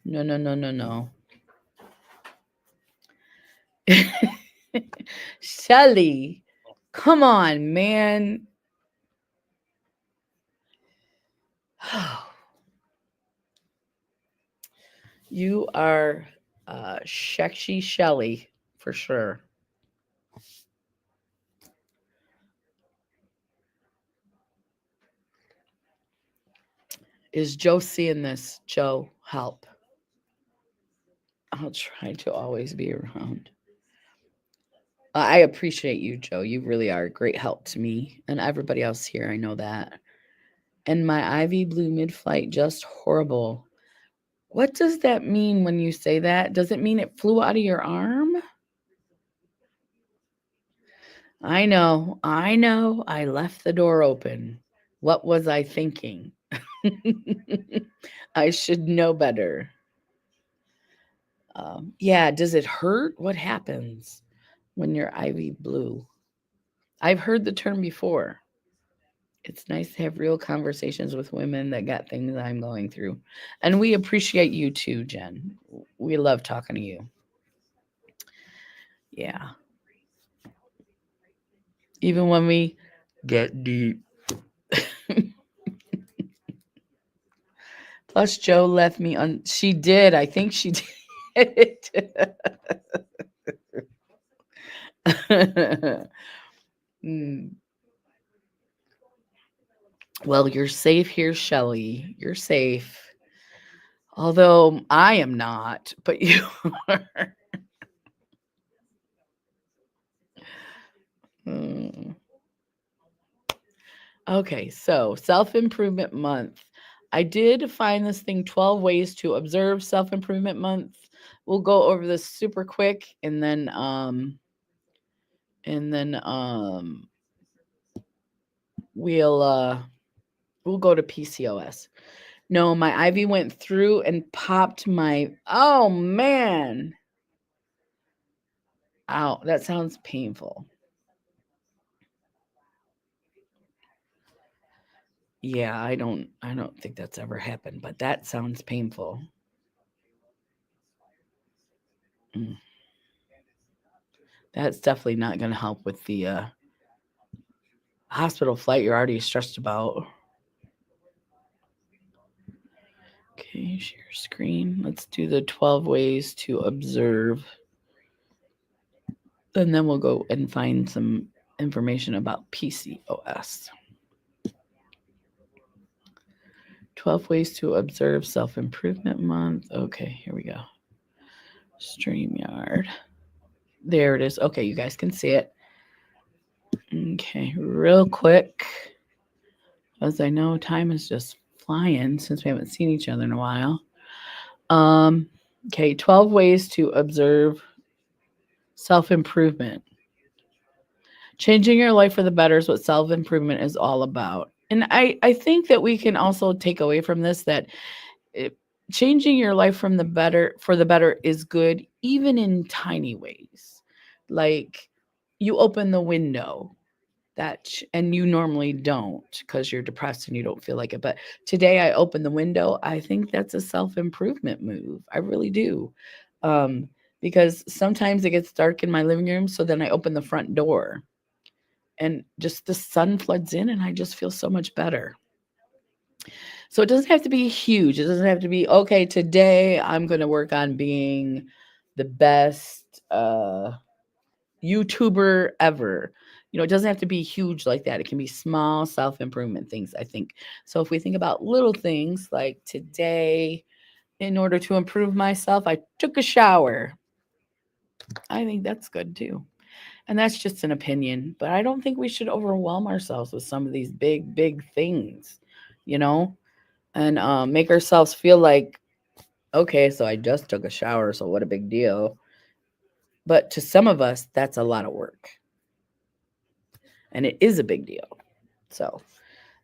S1: No. Shelly, come on, man. You are Shekshi Shelly for sure. Is Joe seeing this? Joe, help. I'll try to always be around. I appreciate you, Joe. You really are a great help to me and everybody else here. I know that. And my Ivy Blue mid flight just horrible. What does that mean when you say that? Does it mean it flew out of your arm? I know. I left the door open. What was I thinking? I should know better. Yeah, does it hurt? What happens when you're Ivy Blue? I've heard the term before. It's nice to have real conversations with women that got things I'm going through. And we appreciate you too, Jen. We love talking to you. Yeah. Even when we get deep. Plus, Joe left me on. She did. I think she did. Hmm. Well, you're safe here, Shelly. You're safe. Although I am not, but you are. Hmm. Okay, so self improvement month. I did find this thing 12 ways to observe self improvement month. We'll go over this super quick and then we'll go to PCOS. No, my IV went through and popped my. Oh man. Ow, that sounds painful. Yeah, I don't think that's ever happened, but that sounds painful. Mm. That's definitely not going to help with the hospital flight you're already stressed about. Okay, share screen. Let's do the 12 ways to observe. And then we'll go and find some information about PCOS. 12 ways to observe self improvement month. Okay, here we go. StreamYard. There it is. Okay, you guys can see it. Okay, real quick, as I know time is just flying since we haven't seen each other in a while. Okay, 12 ways to observe self-improvement. Changing your life for the better is what self-improvement is all about. And I think that we can also take away from this that changing your life from the better for the better is good even in tiny ways. Like you open the window and you normally don't because you're depressed and you don't feel like it, but today I opened the window. I think that's a self-improvement move. I really do. Because sometimes it gets dark in my living room, so then I open the front door and just the sun floods in and I just feel so much better. So it doesn't have to be huge. It doesn't have to be, okay, today I'm going to work on being the best YouTuber ever. It doesn't have to be huge like that. It can be small self-improvement things, I think. So if we think about little things like today, in order to improve myself, I took a shower. I think that's good too. And that's just an opinion, but I don't think we should overwhelm ourselves with some of these big, big things, and make ourselves feel like, okay, so I just took a shower, so what a big deal. But to some of us, that's a lot of work. And it is a big deal. So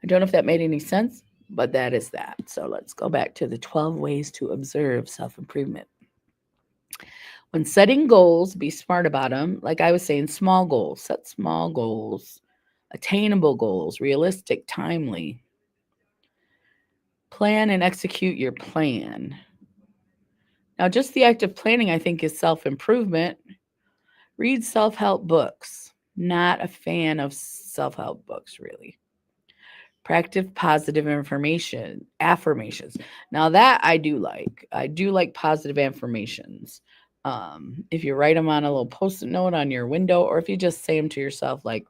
S1: I don't know if that made any sense, but that is that. So let's go back to the 12 ways to observe self improvement. When setting goals, be smart about them. Like I was saying, small goals, set small goals, attainable goals, realistic, timely. Plan and execute your plan. Now, just the act of planning, I think, is self improvement. Read self help books. Not a fan of self help books, really. Practice positive affirmations. Now, that I do like. I do like positive affirmations. If you write them on a little post-it note on your window, or if you just say them to yourself, like,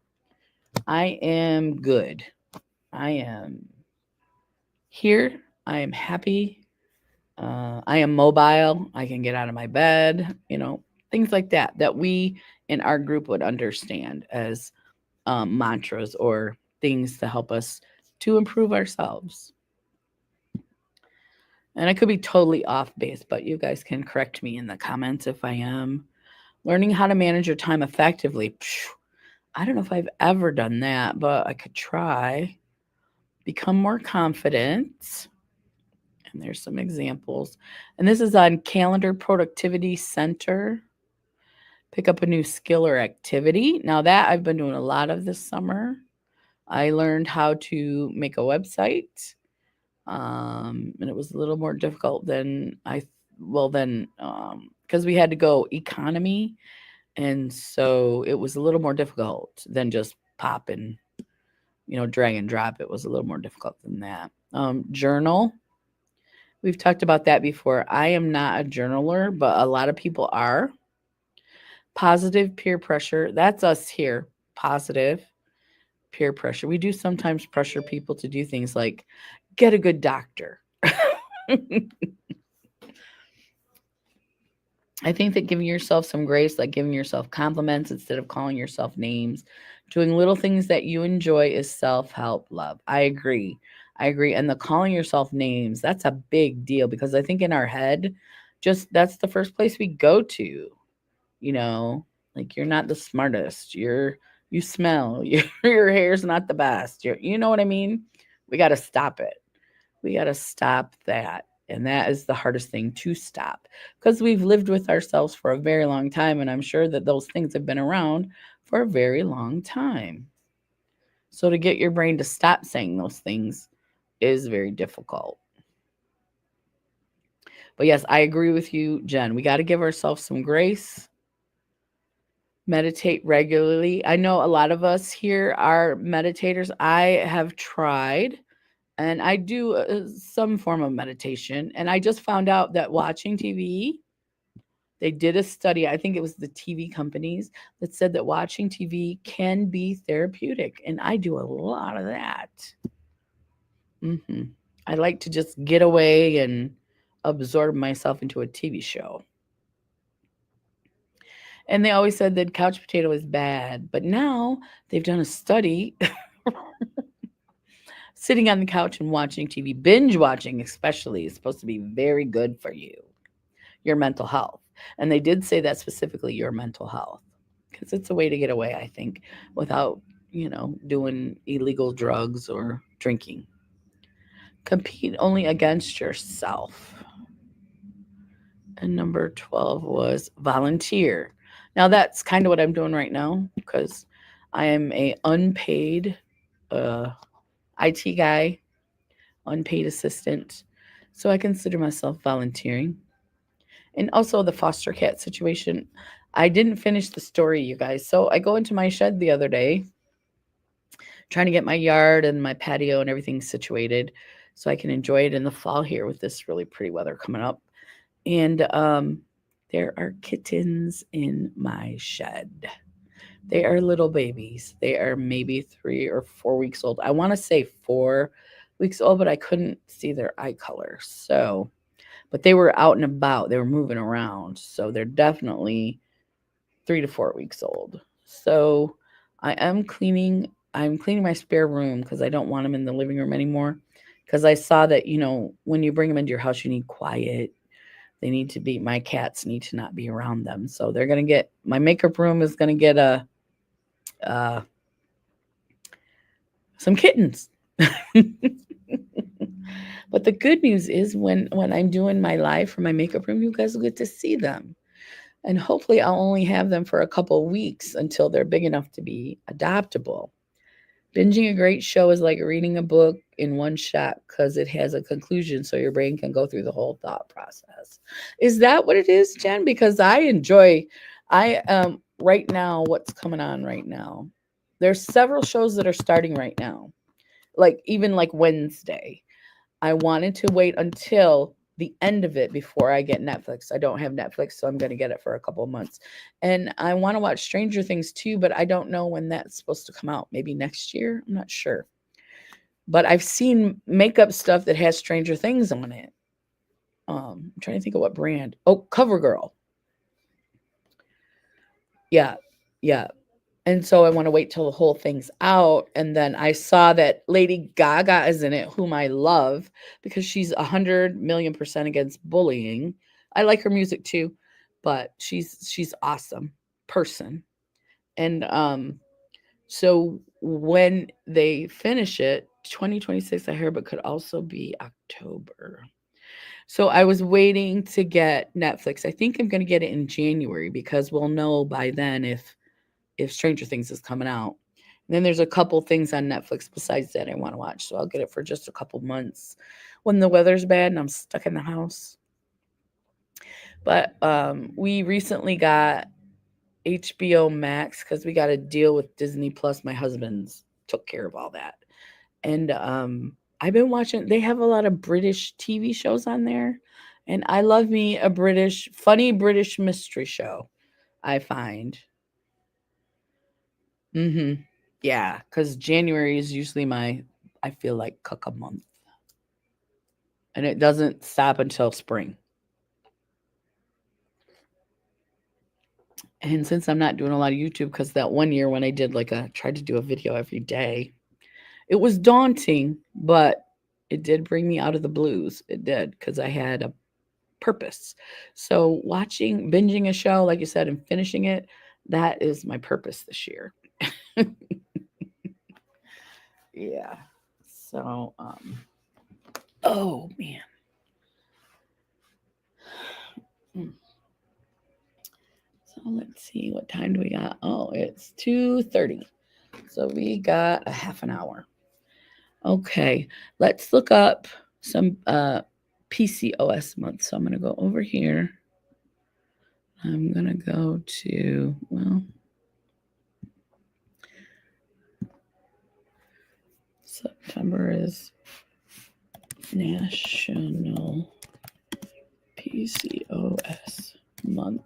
S1: I am good. I am here. I am happy. I am mobile. I can get out of my bed. Things like that we in our group would understand as mantras or things to help us to improve ourselves. And I could be totally off base, but you guys can correct me in the comments if I am. Learning how to manage your time effectively. I don't know if I've ever done that, but I could try. Become more confident. And there's some examples. And this is on Calendar Productivity Center. Pick up a new skill or activity. Now that I've been doing a lot of this summer. I learned how to make a website, and it was a little more difficult than because we had to go economy, and so it was a little more difficult than just pop and drag and drop. It was a little more difficult than that. Journal. We've talked about that before. I am not a journaler, but a lot of people are. Positive peer pressure. That's us here. Positive peer pressure. We do sometimes pressure people to do things like get a good doctor. I think that giving yourself some grace, like giving yourself compliments instead of calling yourself names, doing little things that you enjoy is self-help love. I agree. I agree. And the calling yourself names, that's a big deal because I think in our head, just that's the first place we go to, you know, like you're not the smartest. You smell. Your hair's not the best. You know what I mean? We got to stop it. We got to stop that. And that is the hardest thing to stop because we've lived with ourselves for a very long time. And I'm sure that those things have been around for a very long time. So to get your brain to stop saying those things is very difficult. But yes, I agree with you, Jen. We got to give ourselves some grace. Meditate regularly. I know a lot of us here are meditators. I have tried. And I do some form of meditation. And I just found out that watching TV, they did a study, I think it was the TV companies, that said that watching TV can be therapeutic. And I do a lot of that. I like to just get away and absorb myself into a TV show. And they always said that couch potato is bad. But now they've done a study. Sitting on the couch and watching TV, binge watching especially, is supposed to be very good for you, your mental health. And they did say that specifically your mental health, because it's a way to get away, I think, without, doing illegal drugs or drinking. Compete only against yourself. And number 12 was volunteer. Now that's kind of what I'm doing right now because I am a unpaid IT guy, unpaid assistant. So I consider myself volunteering. And also the foster cat situation. I didn't finish the story, you guys. So I go into my shed the other day, trying to get my yard and my patio and everything situated so I can enjoy it in the fall here with this really pretty weather coming up. And there are kittens in my shed. They are little babies. They are maybe 3 or 4 weeks old. I want to say 4 weeks old, but I couldn't see their eye color. So, but they were out and about. They were moving around. So they're definitely 3 to 4 weeks old. So I'm cleaning my spare room because I don't want them in the living room anymore. Because I saw that, when you bring them into your house, you need quiet. My cats need to not be around them. So they're going to get, my makeup room is going to get some kittens. But the good news is when I'm doing my live for my makeup room, you guys will get to see them. And hopefully I'll only have them for a couple of weeks until they're big enough to be adoptable. Binging a great show is like reading a book in one shot because it has a conclusion so your brain can go through the whole thought process. Is that what it is, Jen? Because right now, what's coming on right now? There's several shows that are starting right now, even like Wednesday. I wanted to wait until the end of it before I get Netflix. I don't have Netflix, so I'm going to get it for a couple of months. And I want to watch Stranger Things too, but I don't know when that's supposed to come out. Maybe next year? I'm not sure. But I've seen makeup stuff that has Stranger Things on it. I'm trying to think of what brand. Oh, CoverGirl. Yeah. And so I want to wait till the whole thing's out. And then I saw that Lady Gaga is in it, whom I love because she's 100,000,000% against bullying. I like her music too, but she's awesome person. And so when they finish it, 2026, I heard, but could also be October. So I was waiting to get Netflix. I think I'm going to get it in January because we'll know by then if Stranger Things is coming out. Then there's a couple things on Netflix besides that I want to watch. So I'll get it for just a couple months when the weather's bad and I'm stuck in the house. But we recently got HBO Max because we got a deal with Disney Plus. My husband's took care of all that. And I've been watching, they have a lot of British TV shows on there. And I love me a funny British mystery show, I find. Yeah, because January is usually I feel like cook a month. And it doesn't stop until spring. And since I'm not doing a lot of YouTube, because that one year when I did tried to do a video every day, it was daunting, but it did bring me out of the blues. It did, because I had a purpose. So binging a show, like you said, and finishing it, that is my purpose this year. Yeah. So, oh man. So let's see, what time do we got? Oh, it's 2:30. So we got a half an hour. Okay, let's look up some PCOS month. So I'm going to go over here. I'm going to go to, September is National PCOS month.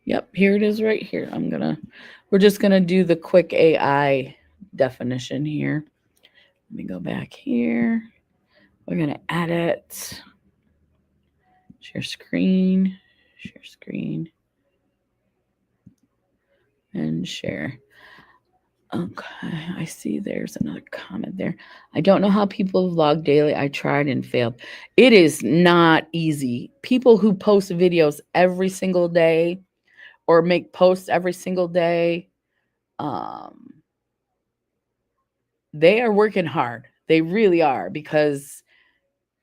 S1: Yep, here it is right here. We're just going to do the quick AI definition here. Let me go back here. We're going to edit. Share screen. And share. Okay, I see there's another comment there. I don't know how people vlog daily. I tried and failed. It is not easy. People who post videos every single day or make posts every single day, they are working hard. They really are, because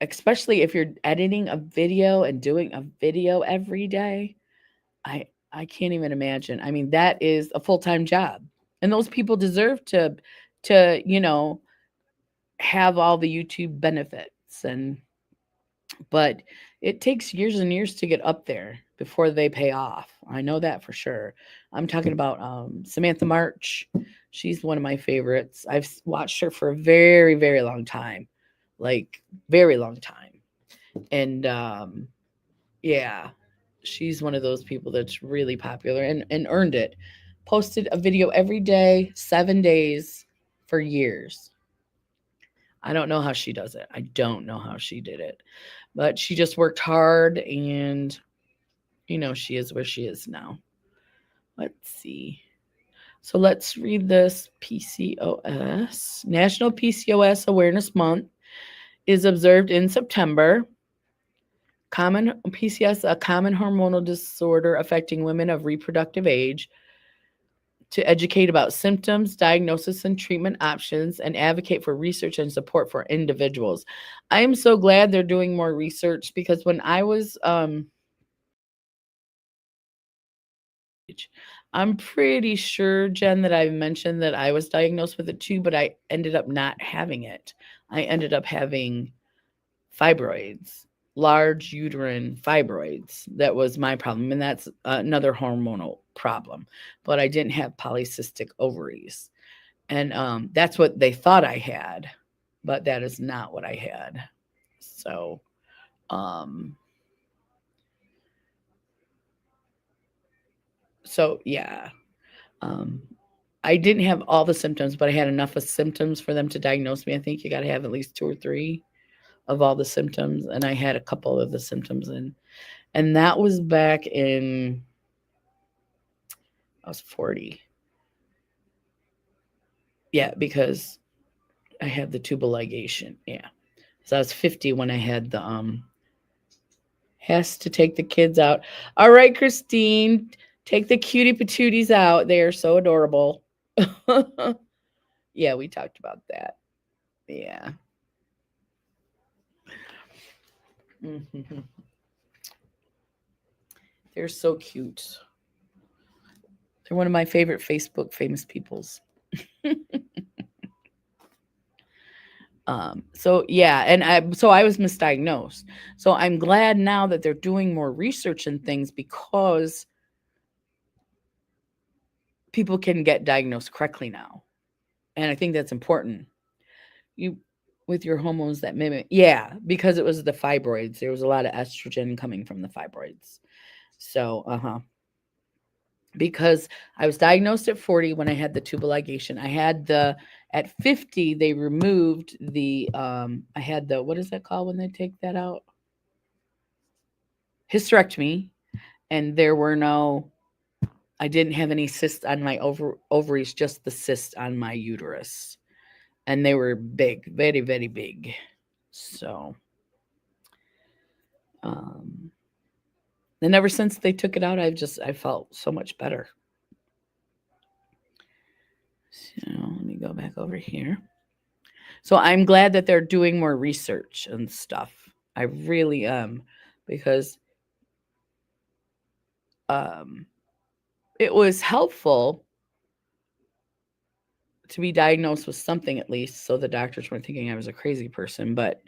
S1: especially if you're editing a video and doing a video every day, I can't even imagine. I mean, that is a full-time job. And those people deserve to have all the YouTube benefits, but it takes years and years to get up there before they pay off. I know that for sure. I'm talking about Samantha March. She's one of my favorites. I've watched her for a very, very long time, like very long time. And yeah, she's one of those people that's really popular and earned it. Posted a video every day, 7 days for years. I don't know how she does it. I don't know how she did it. But she just worked hard, and she is where she is now. Let's see. So let's read this. PCOS. National PCOS Awareness Month is observed in September. Common PCOS, a common hormonal disorder affecting women of reproductive age, to educate about symptoms, diagnosis, and treatment options, and advocate for research and support for individuals. I am so glad they're doing more research, because when I was, I'm pretty sure, Jen, that I mentioned that I was diagnosed with it too, but I ended up not having it. I ended up having fibroids, large uterine fibroids. That was my problem. And that's another hormonal problem. But I didn't have polycystic ovaries. And that's what they thought I had. But that is not what I had. So, yeah. I didn't have all the symptoms, but I had enough of symptoms for them to diagnose me. I think you got to have at least 2 or 3 of all the symptoms, and I had a couple of the symptoms, and that was back in, I was 40. Yeah, because I had the tubal ligation. Yeah, so I was 50 when I had the has to take the kids out. All right, Christine, take the cutie patooties out. They are so adorable. Yeah, we talked about that. Yeah. They're so cute. They're one of my favorite Facebook famous peoples. So yeah, and I was misdiagnosed. So I'm glad now that they're doing more research and things because people can get diagnosed correctly now. And I think that's important. You with your hormones that mimic, yeah, because it was the fibroids. There was a lot of estrogen coming from the fibroids. So, because I was diagnosed at 40 when I had the tubal ligation. I had at 50 they removed the I had the, what is that called when they take that out? Hysterectomy, and there were no, I didn't have any cysts on my ovaries, just the cyst on my uterus. And they were big, very, very big. So, and ever since they took it out, I felt so much better. So let me go back over here. So I'm glad that they're doing more research and stuff. I really am, because it was helpful to be diagnosed with something, at least, so the doctors weren't thinking I was a crazy person. But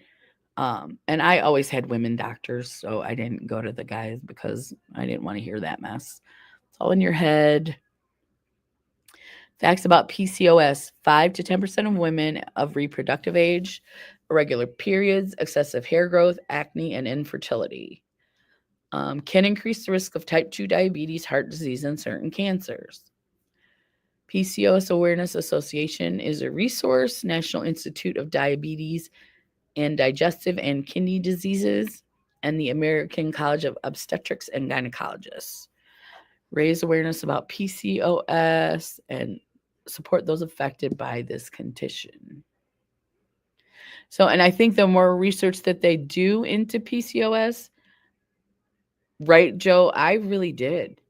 S1: and I always had women doctors, so I didn't go to the guys because I didn't want to hear that mess. It's all in your head. Facts about PCOS: 5 to 10% of women of reproductive age, irregular periods, excessive hair growth, acne, and infertility. Can increase the risk of type 2 diabetes, heart disease, and certain cancers. PCOS Awareness Association is a resource, National Institute of Diabetes and Digestive and Kidney Diseases, and the American College of Obstetrics and Gynecologists. Raise awareness about PCOS and support those affected by this condition. So, and I think the more research that they do into PCOS, right, Joe? I really did.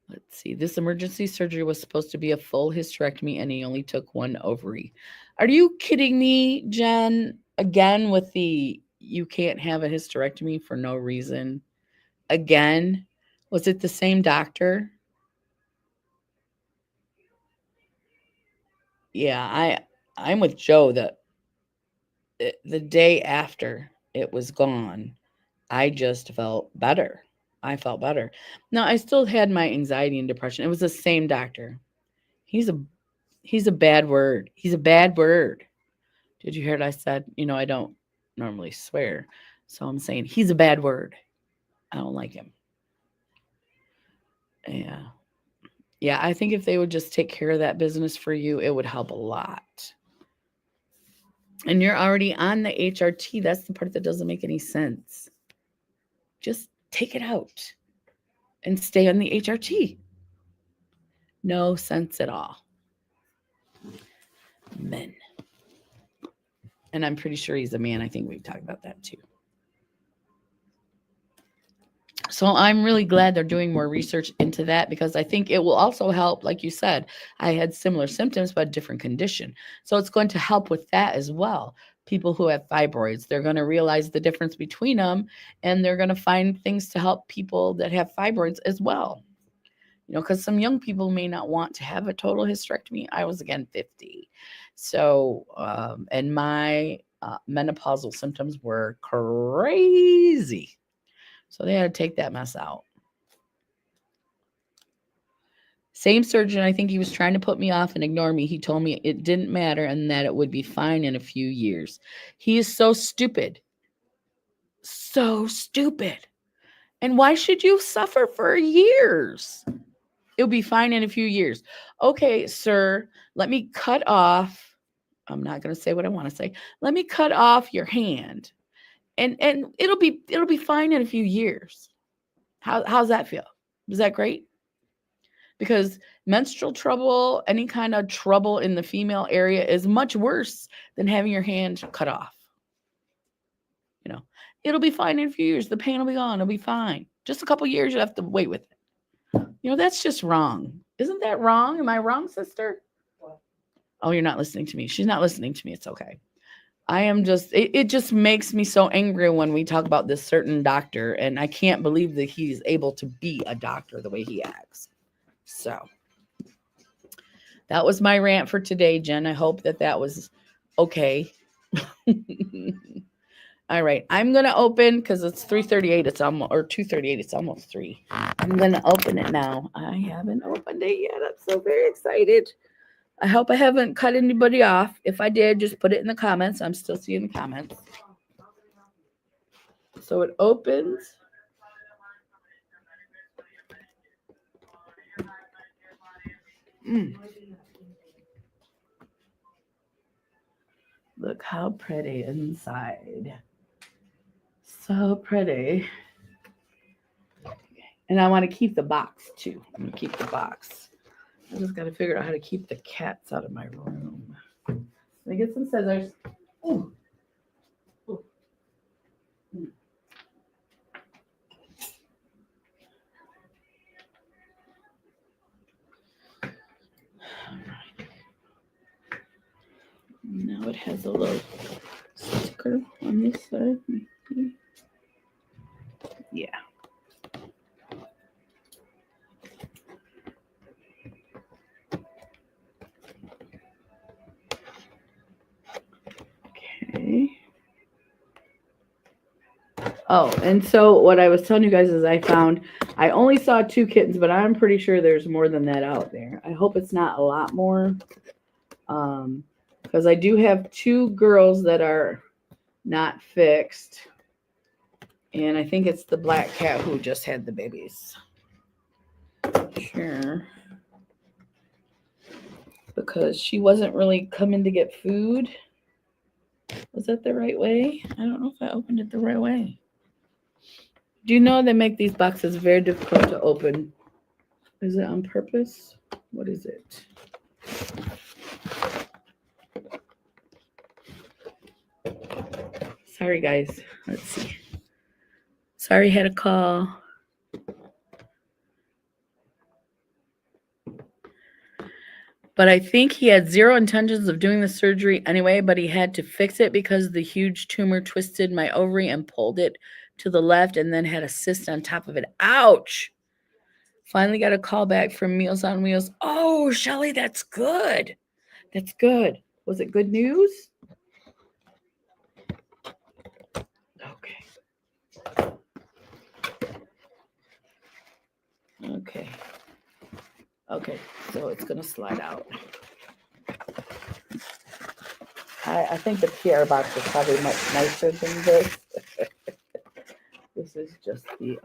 S1: Let's see. This emergency surgery was supposed to be a full hysterectomy, and he only took one ovary. Are you kidding me, Jen? Again, with the you can't have a hysterectomy for no reason. Again, was it the same doctor? Yeah, I'm with Joe that the day after it was gone, I just felt better. I felt better. Now, I still had my anxiety and depression. It was the same doctor. He's a bad word. He's a bad word. Did you hear what I said? I don't normally swear. So I'm saying he's a bad word. I don't like him. Yeah. Yeah, I think if they would just take care of that business for you, it would help a lot. And you're already on the HRT. That's the part that doesn't make any sense. Just take it out and stay on the HRT. No sense at all. Men. And I'm pretty sure he's a man. I think we've talked about that too. So I'm really glad they're doing more research into that, because I think it will also help. Like you said, I had similar symptoms, but a different condition. So it's going to help with that as well. People who have fibroids, they're going to realize the difference between them, and they're going to find things to help people that have fibroids as well. Because some young people may not want to have a total hysterectomy. I was, again, 50. So, and my menopausal symptoms were crazy. So they had to take that mess out. Same surgeon, I think he was trying to put me off and ignore me. He told me it didn't matter and that it would be fine in a few years. He is so stupid. So stupid. And why should you suffer for years? It'll be fine in a few years. Okay, sir, let me cut off. I'm not going to say what I want to say. Let me cut off your hand. And it'll be fine in a few years. How's that feel? Is that great? Because menstrual trouble, any kind of trouble in the female area, is much worse than having your hand cut off. It'll be fine in a few years. The pain will be gone. It'll be fine. Just a couple years, you have to wait with it. That's just wrong. Isn't that wrong? Am I wrong, sister?
S2: What?
S1: Oh, you're not listening to me. She's not listening to me. It's okay. I am just, it just makes me so angry when we talk about this certain doctor, and I can't believe that he's able to be a doctor the way he acts. So that was my rant for today, Jen. I hope that that was okay. All right, I'm gonna open because it's 3:38. It's almost, or 2:38. It's almost 3. I'm gonna open it now. I haven't opened it yet. I'm so very excited. I hope I haven't cut anybody off. If I did, just put it in the comments. I'm still seeing the comments. So it opens. Look how pretty inside. So pretty. And I want to keep the box too. I'm going to keep the box. I just got to figure out how to keep the cats out of my room. Let me get some scissors. Ooh. Ooh. Now it has a little sticker on this side. Yeah. Okay. Oh, and so what I was telling you guys is I only saw 2 kittens, but I'm pretty sure there's more than that out there. I hope it's not a lot more. Because I do have 2 girls that are not fixed. And I think it's the black cat who just had the babies. Sure. Because she wasn't really coming to get food. Was that the right way? I don't know if I opened it the right way. Do you know they make these boxes very difficult to open? Is it on purpose? What is it? Sorry, guys. Let's see. Sorry, had a call. But I think he had 0 intentions of doing the surgery anyway, but he had to fix it because the huge tumor twisted my ovary and pulled it to the left and then had a cyst on top of it. Ouch! Finally got a call back from Meals on Wheels. Oh, Shelly, that's good. That's good. Was it good news? Okay. Okay. Okay, so it's going to slide out. I think the PR box is probably much nicer than this. This is just the,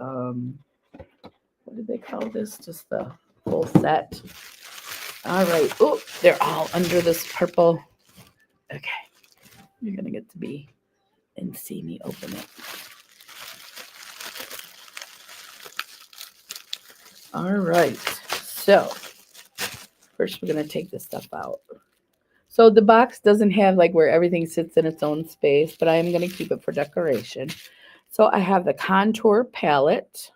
S1: what did they call this? Just the full set. All right. Oh, they're all under this purple. Okay. You're going to get to be and see me open it. All right. So first we're going to take this stuff out. So the box doesn't have like where everything sits in its own space, but I am going to keep it for decoration. So I have the contour palette.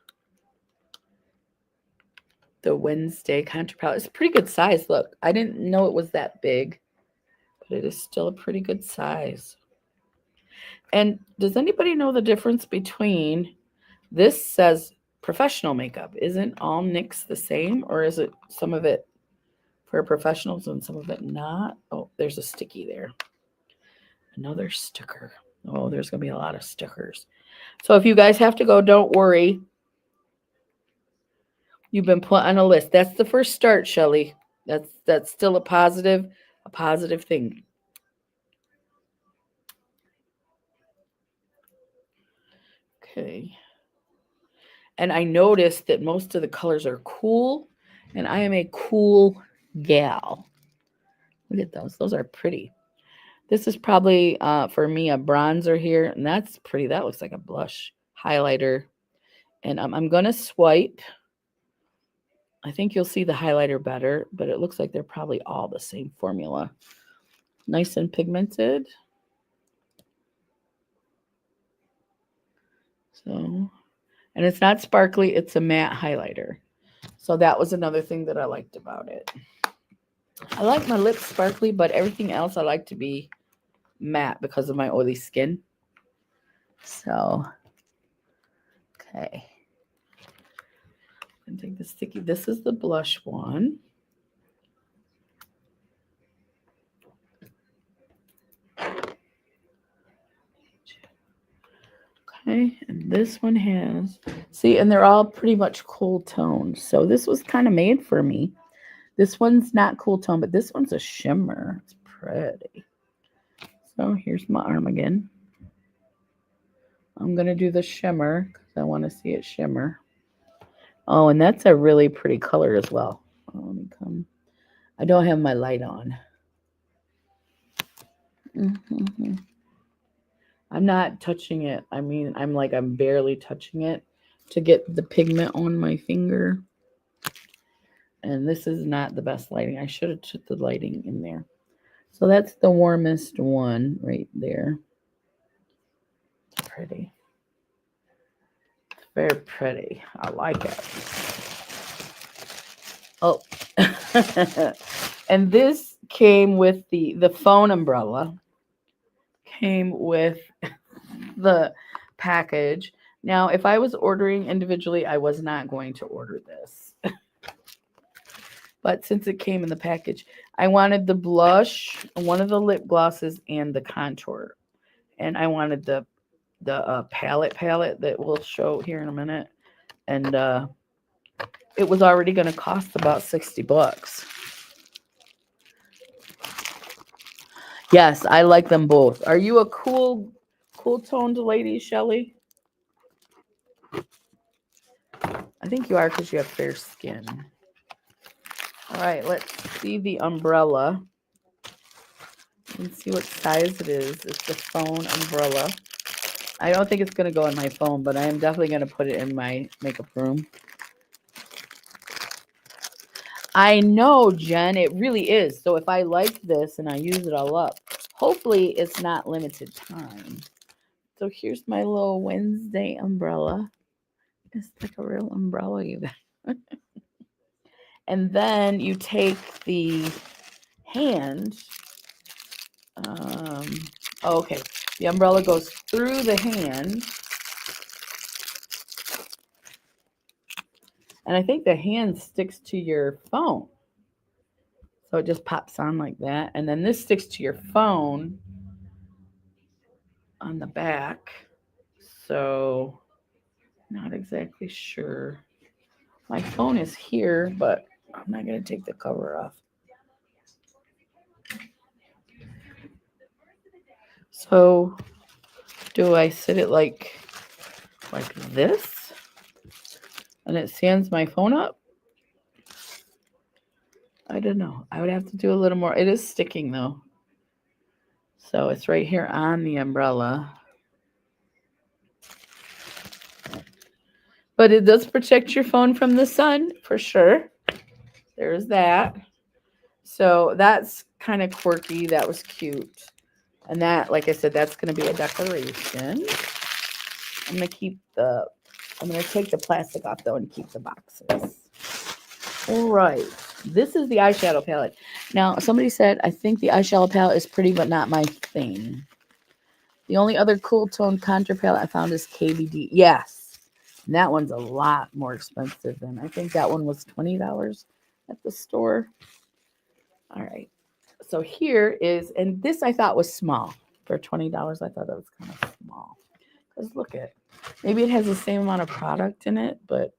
S1: The Wednesday contour palette. It's a pretty good size. Look, I didn't know it was that big, but it is still a pretty good size. And does anybody know the difference between, this says professional makeup. Isn't all NYX the same, or is it some of it for professionals and some of it not? Oh, there's a sticky there. Another sticker. Oh, there's going to be a lot of stickers. So if you guys have to go, don't worry. You've been put on a list. That's the first start, Shelly. That's still a positive thing. Okay. And I noticed that most of the colors are cool, and I am a cool gal. Look at those. Those are pretty. This is probably, for me, a bronzer here, and that's pretty. That looks like a blush highlighter. And I'm going to swipe. I think you'll see the highlighter better, but it looks like they're probably all the same formula. Nice and pigmented. So, and it's not sparkly, it's a matte highlighter. So that was another thing that I liked about it. I like my lips sparkly, but everything else I like to be matte because of my oily skin. So, okay. I'm going to take the sticky. This is the blush one. Okay, and this one has, see, and they're all pretty much cool tones. So this was kind of made for me. This one's not cool tone, but this one's a shimmer. It's pretty. So here's my arm again. I'm going to do the shimmer because I want to see it shimmer. Oh, and that's a really pretty color as well. Let me come. I don't have my light on. Mm-hmm. I'm not touching it. I mean, I'm barely touching it to get the pigment on my finger. And this is not the best lighting. I should have put the lighting in there. So that's the warmest one right there. It's pretty. It's very pretty. I like it. Oh. And this came with the phone umbrella. Came with the package. Now, if I was ordering individually, I was not going to order this. But since it came in the package, I wanted the blush, one of the lip glosses, and the contour. And I wanted the palette that we'll show here in a minute. And it was already going to cost about $60. Yes, I like them both. Are you a cool toned lady, Shelly? I think you are because you have fair skin. All right, let's see the umbrella. You can see what size it is. It's the phone umbrella. I don't think it's going to go on my phone, but I am definitely going to put it in my makeup room. I know, Jen, it really is. So if I like this and I use it all up, hopefully it's not limited time. So here's my little Wednesday umbrella. It's like a real umbrella, you guys. And then you take the hand. Okay. The umbrella goes through the hand. And I think the hand sticks to your phone. So it just pops on like that. And then this sticks to your phone on the back. So not exactly sure. My phone is here, but I'm not going to take the cover off. So do I sit it like this? And it stands my phone up? I don't know. I would have to do a little more. It is sticking though. So it's right here on the umbrella. But it does protect your phone from the sun for sure. There's that. So that's kind of quirky. That was cute. And that, like I said, that's going to be a decoration. I'm going to take the plastic off though and keep the boxes. All right. This is the eyeshadow palette. Now, somebody said, I think the eyeshadow palette is pretty, but not my thing. The only other cool tone contour palette I found is KBD. Yes. And that one's a lot more expensive than, I think that one was $20 at the store. All right. So here is, and this I thought was small. For $20, I thought that was kind of small. Because look at it. Maybe it has the same amount of product in it, but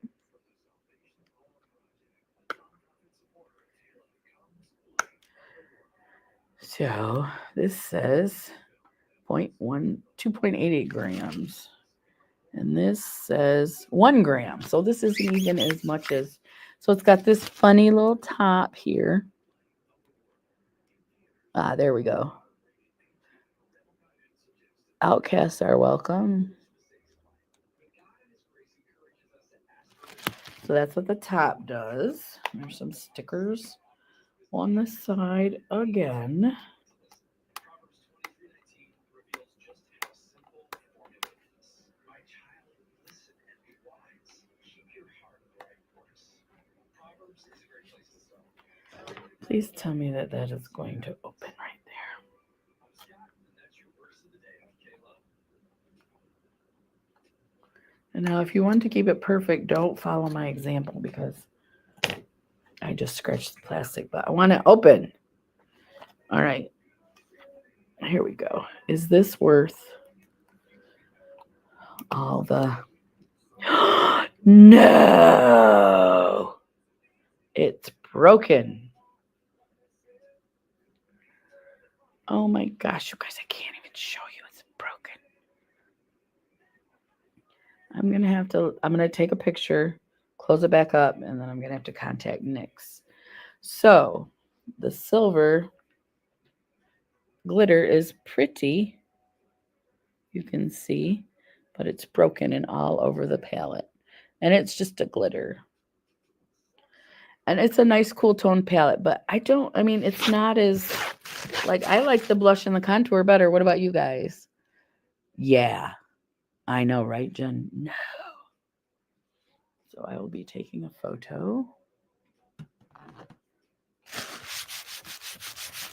S1: so this says 2.88 grams. And this says 1 gram. So this isn't even as much as, so it's got this funny little top here. Ah, there we go. Outcasts are welcome. So that's what the top does. There's some stickers on the side again. Please tell me that that is going to open right there. And now if you want to keep it perfect, don't follow my example because I just scratched the plastic, but I want it open. All right. Here we go. Is this worth all the... No! It's broken. Oh my gosh, you guys, I can't even show you. It's broken. I'm going to take a picture, close it back up, and then I'm going to have to contact NYX. So the silver glitter is pretty, you can see, but it's broken and all over the palette. And it's just a glitter. And it's a nice cool tone palette, but it's not as, like, I like the blush and the contour better. What about you guys? Yeah, I know, right, Jen? No. So I will be taking a photo.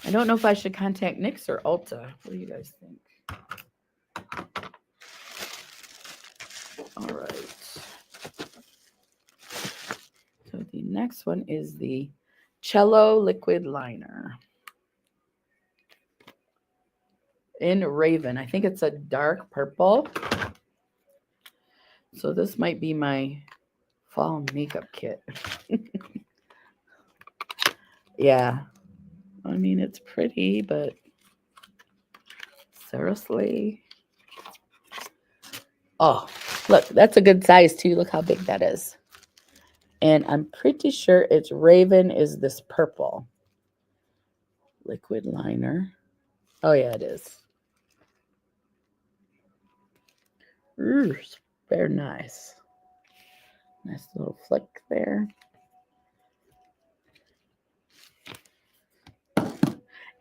S1: I don't know if I should contact NYX or Ulta. What do you guys think? All right. So the next one is the Cello Liquid Liner in Raven. I think it's a dark purple. So this might be my fall makeup kit. Yeah. I mean, it's pretty, but seriously. Oh, look, that's a good size too. Look how big that is. And I'm pretty sure it's Raven is this purple liquid liner. Oh, yeah, it is. Ooh, very nice. Nice little flick there.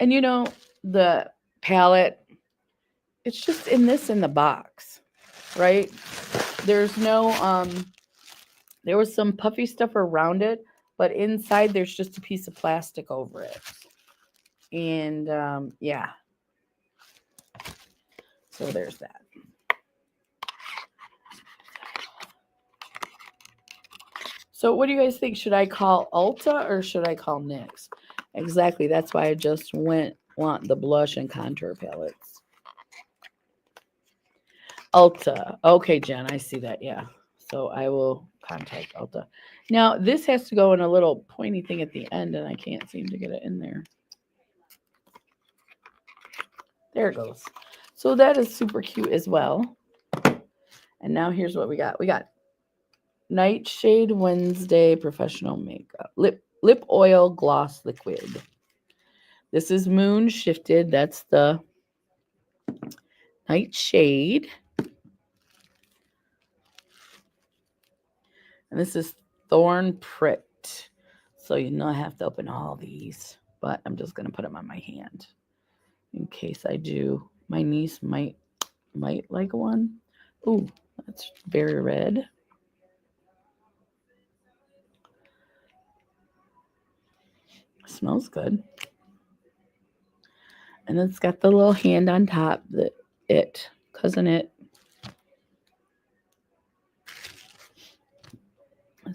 S1: And you know, the palette, it's just in the box, right? There's no, there was some puffy stuff around it, but inside there's just a piece of plastic over it. And yeah. So there's that. So what do you guys think? Should I call Ulta or should I call NYX? Exactly. That's why I just want the blush and contour palettes. Ulta. Okay, Jen, I see that. Yeah. So I will contact Ulta. Now, this has to go in a little pointy thing at the end, and I can't seem to get it in there. There it goes. So that is super cute as well. And now here's what we got. We got Nightshade Wednesday Professional Makeup. Lip Oil Gloss Liquid. This is Moon Shifted. That's the Nightshade. And this is Thorn Pricked. So you know I have to open all these. But I'm just going to put them on my hand. In case I do. My niece might like one. Ooh, that's very red. Smells good. And it's got the little hand on top, Cousin It.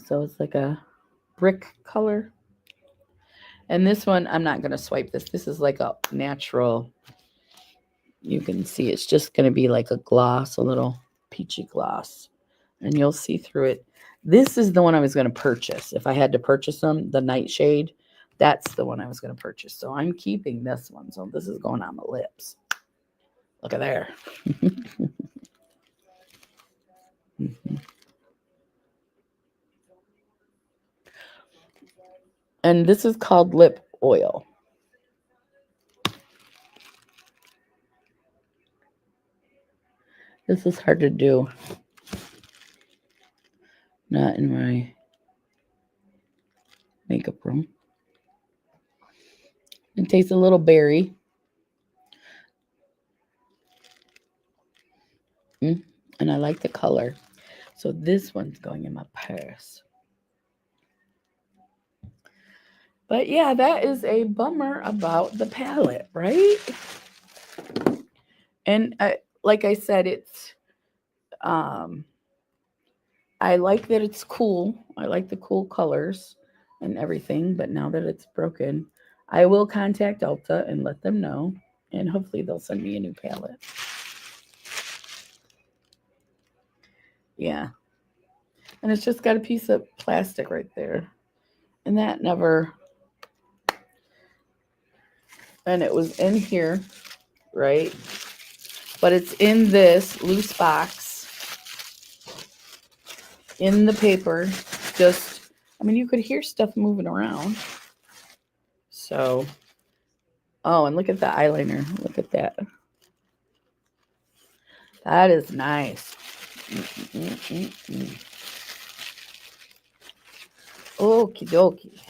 S1: So it's like a brick color. And this one, I'm not going to swipe this. This is like a natural, you can see it's just going to be like a gloss, a little peachy gloss. And you'll see through it. This is the one I was going to purchase. If I had to purchase them, the Nightshade, that's the one I was going to purchase. So I'm keeping this one. So this is going on my lips. Look at there. And this is called lip oil. This is hard to do. Not in my makeup room. It tastes a little berry. And I like the color. So this one's going in my purse. But yeah, that is a bummer about the palette, right? And like I said, it's I like that it's cool. I like the cool colors and everything, but now that it's broken, I will contact Ulta and let them know, and hopefully they'll send me a new palette. Yeah. And it's just got a piece of plastic right there. And that never, and it was in here, right? But it's in this loose box, in the paper. Just, I mean, you could hear stuff moving around. So, oh, and look at the eyeliner. Look at that. That is nice. Okie dokie.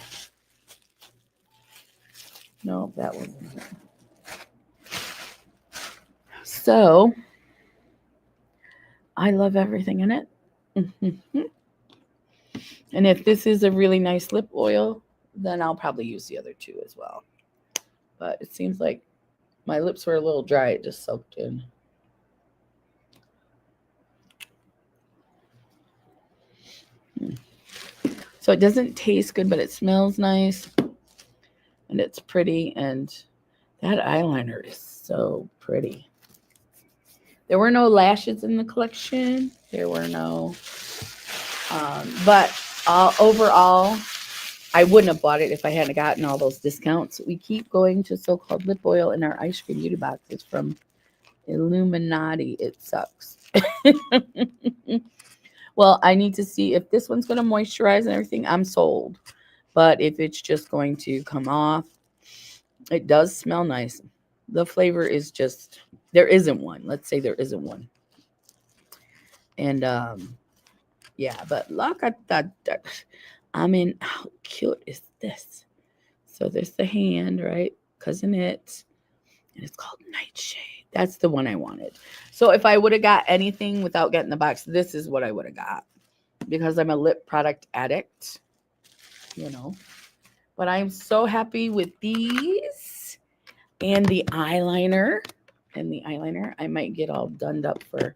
S1: No, that wasn't it. So, I love everything in it. And if this is a really nice lip oil, then I'll probably use the other two as well. But it seems like my lips were a little dry. It just soaked in. So it doesn't taste good, but it smells nice. And it's pretty. And that eyeliner is so pretty. There were no lashes in the collection. There were no... but overall, I wouldn't have bought it if I hadn't gotten all those discounts. We keep going to so-called lip oil in our ice cream beauty boxes from Illuminati. It sucks. Well, I need to see if this one's going to moisturize and everything. I'm sold. But if it's just going to come off, it does smell nice. The flavor is just, there isn't one. Let's say there isn't one. And yeah, but look at that. I mean, how cute is this? So there's the hand, right? Cousin It. And it's called Nightshade. That's the one I wanted. So if I would have got anything without getting the box, this is what I would have got. Because I'm a lip product addict. You know. But I'm so happy with these. And the eyeliner. And the eyeliner. I might get all done up for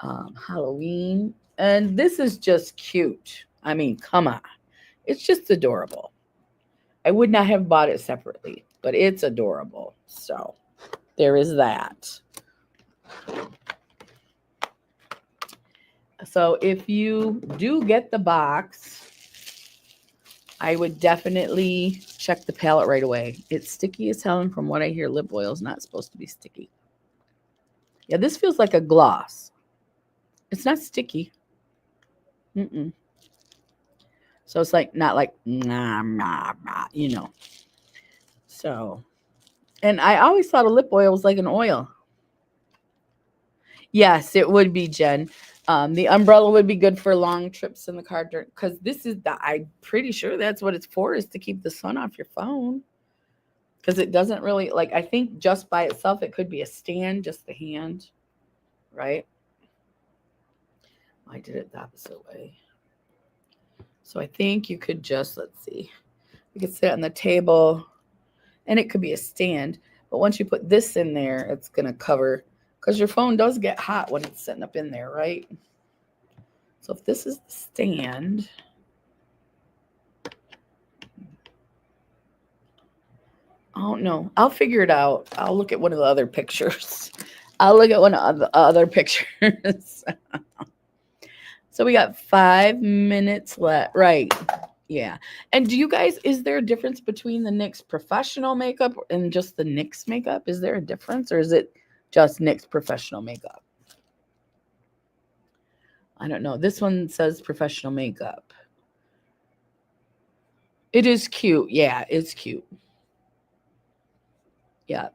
S1: Halloween. And this is just cute. I mean, come on. It's just adorable. I would not have bought it separately, but it's adorable. So there is that. So if you do get the box, I would definitely check the palette right away. It's sticky as hell, and from what I hear, lip oil is not supposed to be sticky. Yeah, this feels like a gloss. It's not sticky. So it's like not like you know. So, and I always thought a lip oil was like an oil. Yes, it would be, Jen. The umbrella would be good for long trips in the car because this is I'm pretty sure that's what it's for, is to keep the sun off your phone. Because it doesn't really, like, I think just by itself it could be a stand, just the hand, right? I did it the opposite way. So I think you could just, let's see, you could sit on the table and it could be a stand. But once you put this in there, it's going to cover, because your phone does get hot when it's sitting up in there, right? So if this is the stand, I don't know. I'll figure it out. I'll look at one of the other pictures. I'll look at one of the other pictures. So we got 5 minutes left. Right. Yeah. And do you guys, is there a difference between the NYX Professional Makeup and just the NYX makeup? Is there a difference, or is it just NYX Professional Makeup? I don't know. This one says Professional Makeup. It is cute. Yeah, it's cute. Yeah.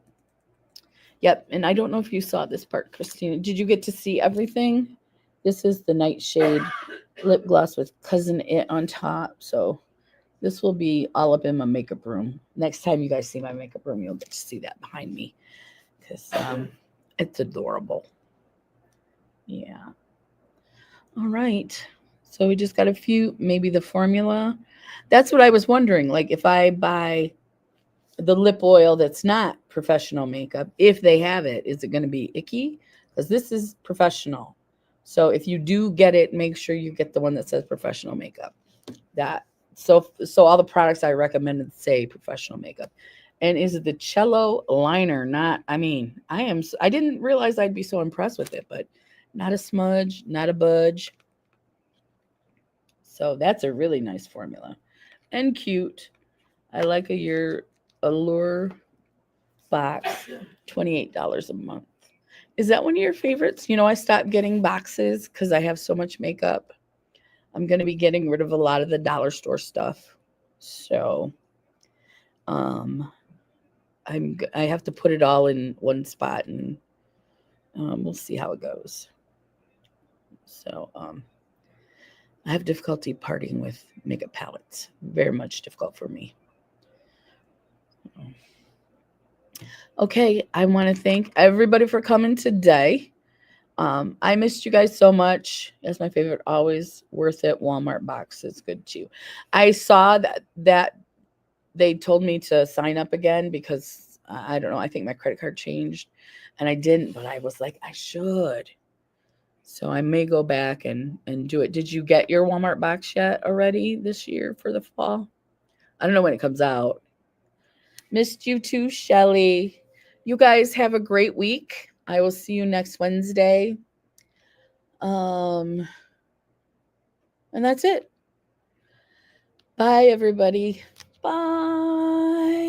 S1: Yep. And I don't know if you saw this part, Christina. Did you get to see everything? This is the Nightshade lip gloss with Cousin It on top. So this will be all up in my makeup room. Next time you guys see my makeup room, you'll get to see that behind me, because it's adorable. Yeah. All right. So we just got a few, maybe the formula. That's what I was wondering. Like, if I buy the lip oil that's not Professional Makeup, if they have it, is it going to be icky? Because this is Professional. So if you do get it, make sure you get the one that says professional makeup. So all the products I recommended say professional makeup. And is it the Cello liner? I didn't realize I'd be so impressed with it, but not a smudge, not a budge. So that's a really nice formula and cute. I like your Allure box, $28 a month. Is that one of your favorites? I stopped getting boxes because I have so much makeup. I'm going to be getting rid of a lot of the dollar store stuff. So I have to put it all in one spot, and we'll see how it goes. So I have difficulty parting with makeup palettes. Very much difficult for me. Okay, I want to thank everybody for coming today. I missed you guys so much. That's my favorite. Always worth it. Walmart box is good too. I saw that they told me to sign up again because I don't know. I think my credit card changed, and I didn't. But I was like, I should. So I may go back and do it. Did you get your Walmart box yet already this year for the fall? I don't know when it comes out. Missed you too, Shelly. You guys have a great week. I will see you next Wednesday. And that's it. Bye, everybody. Bye.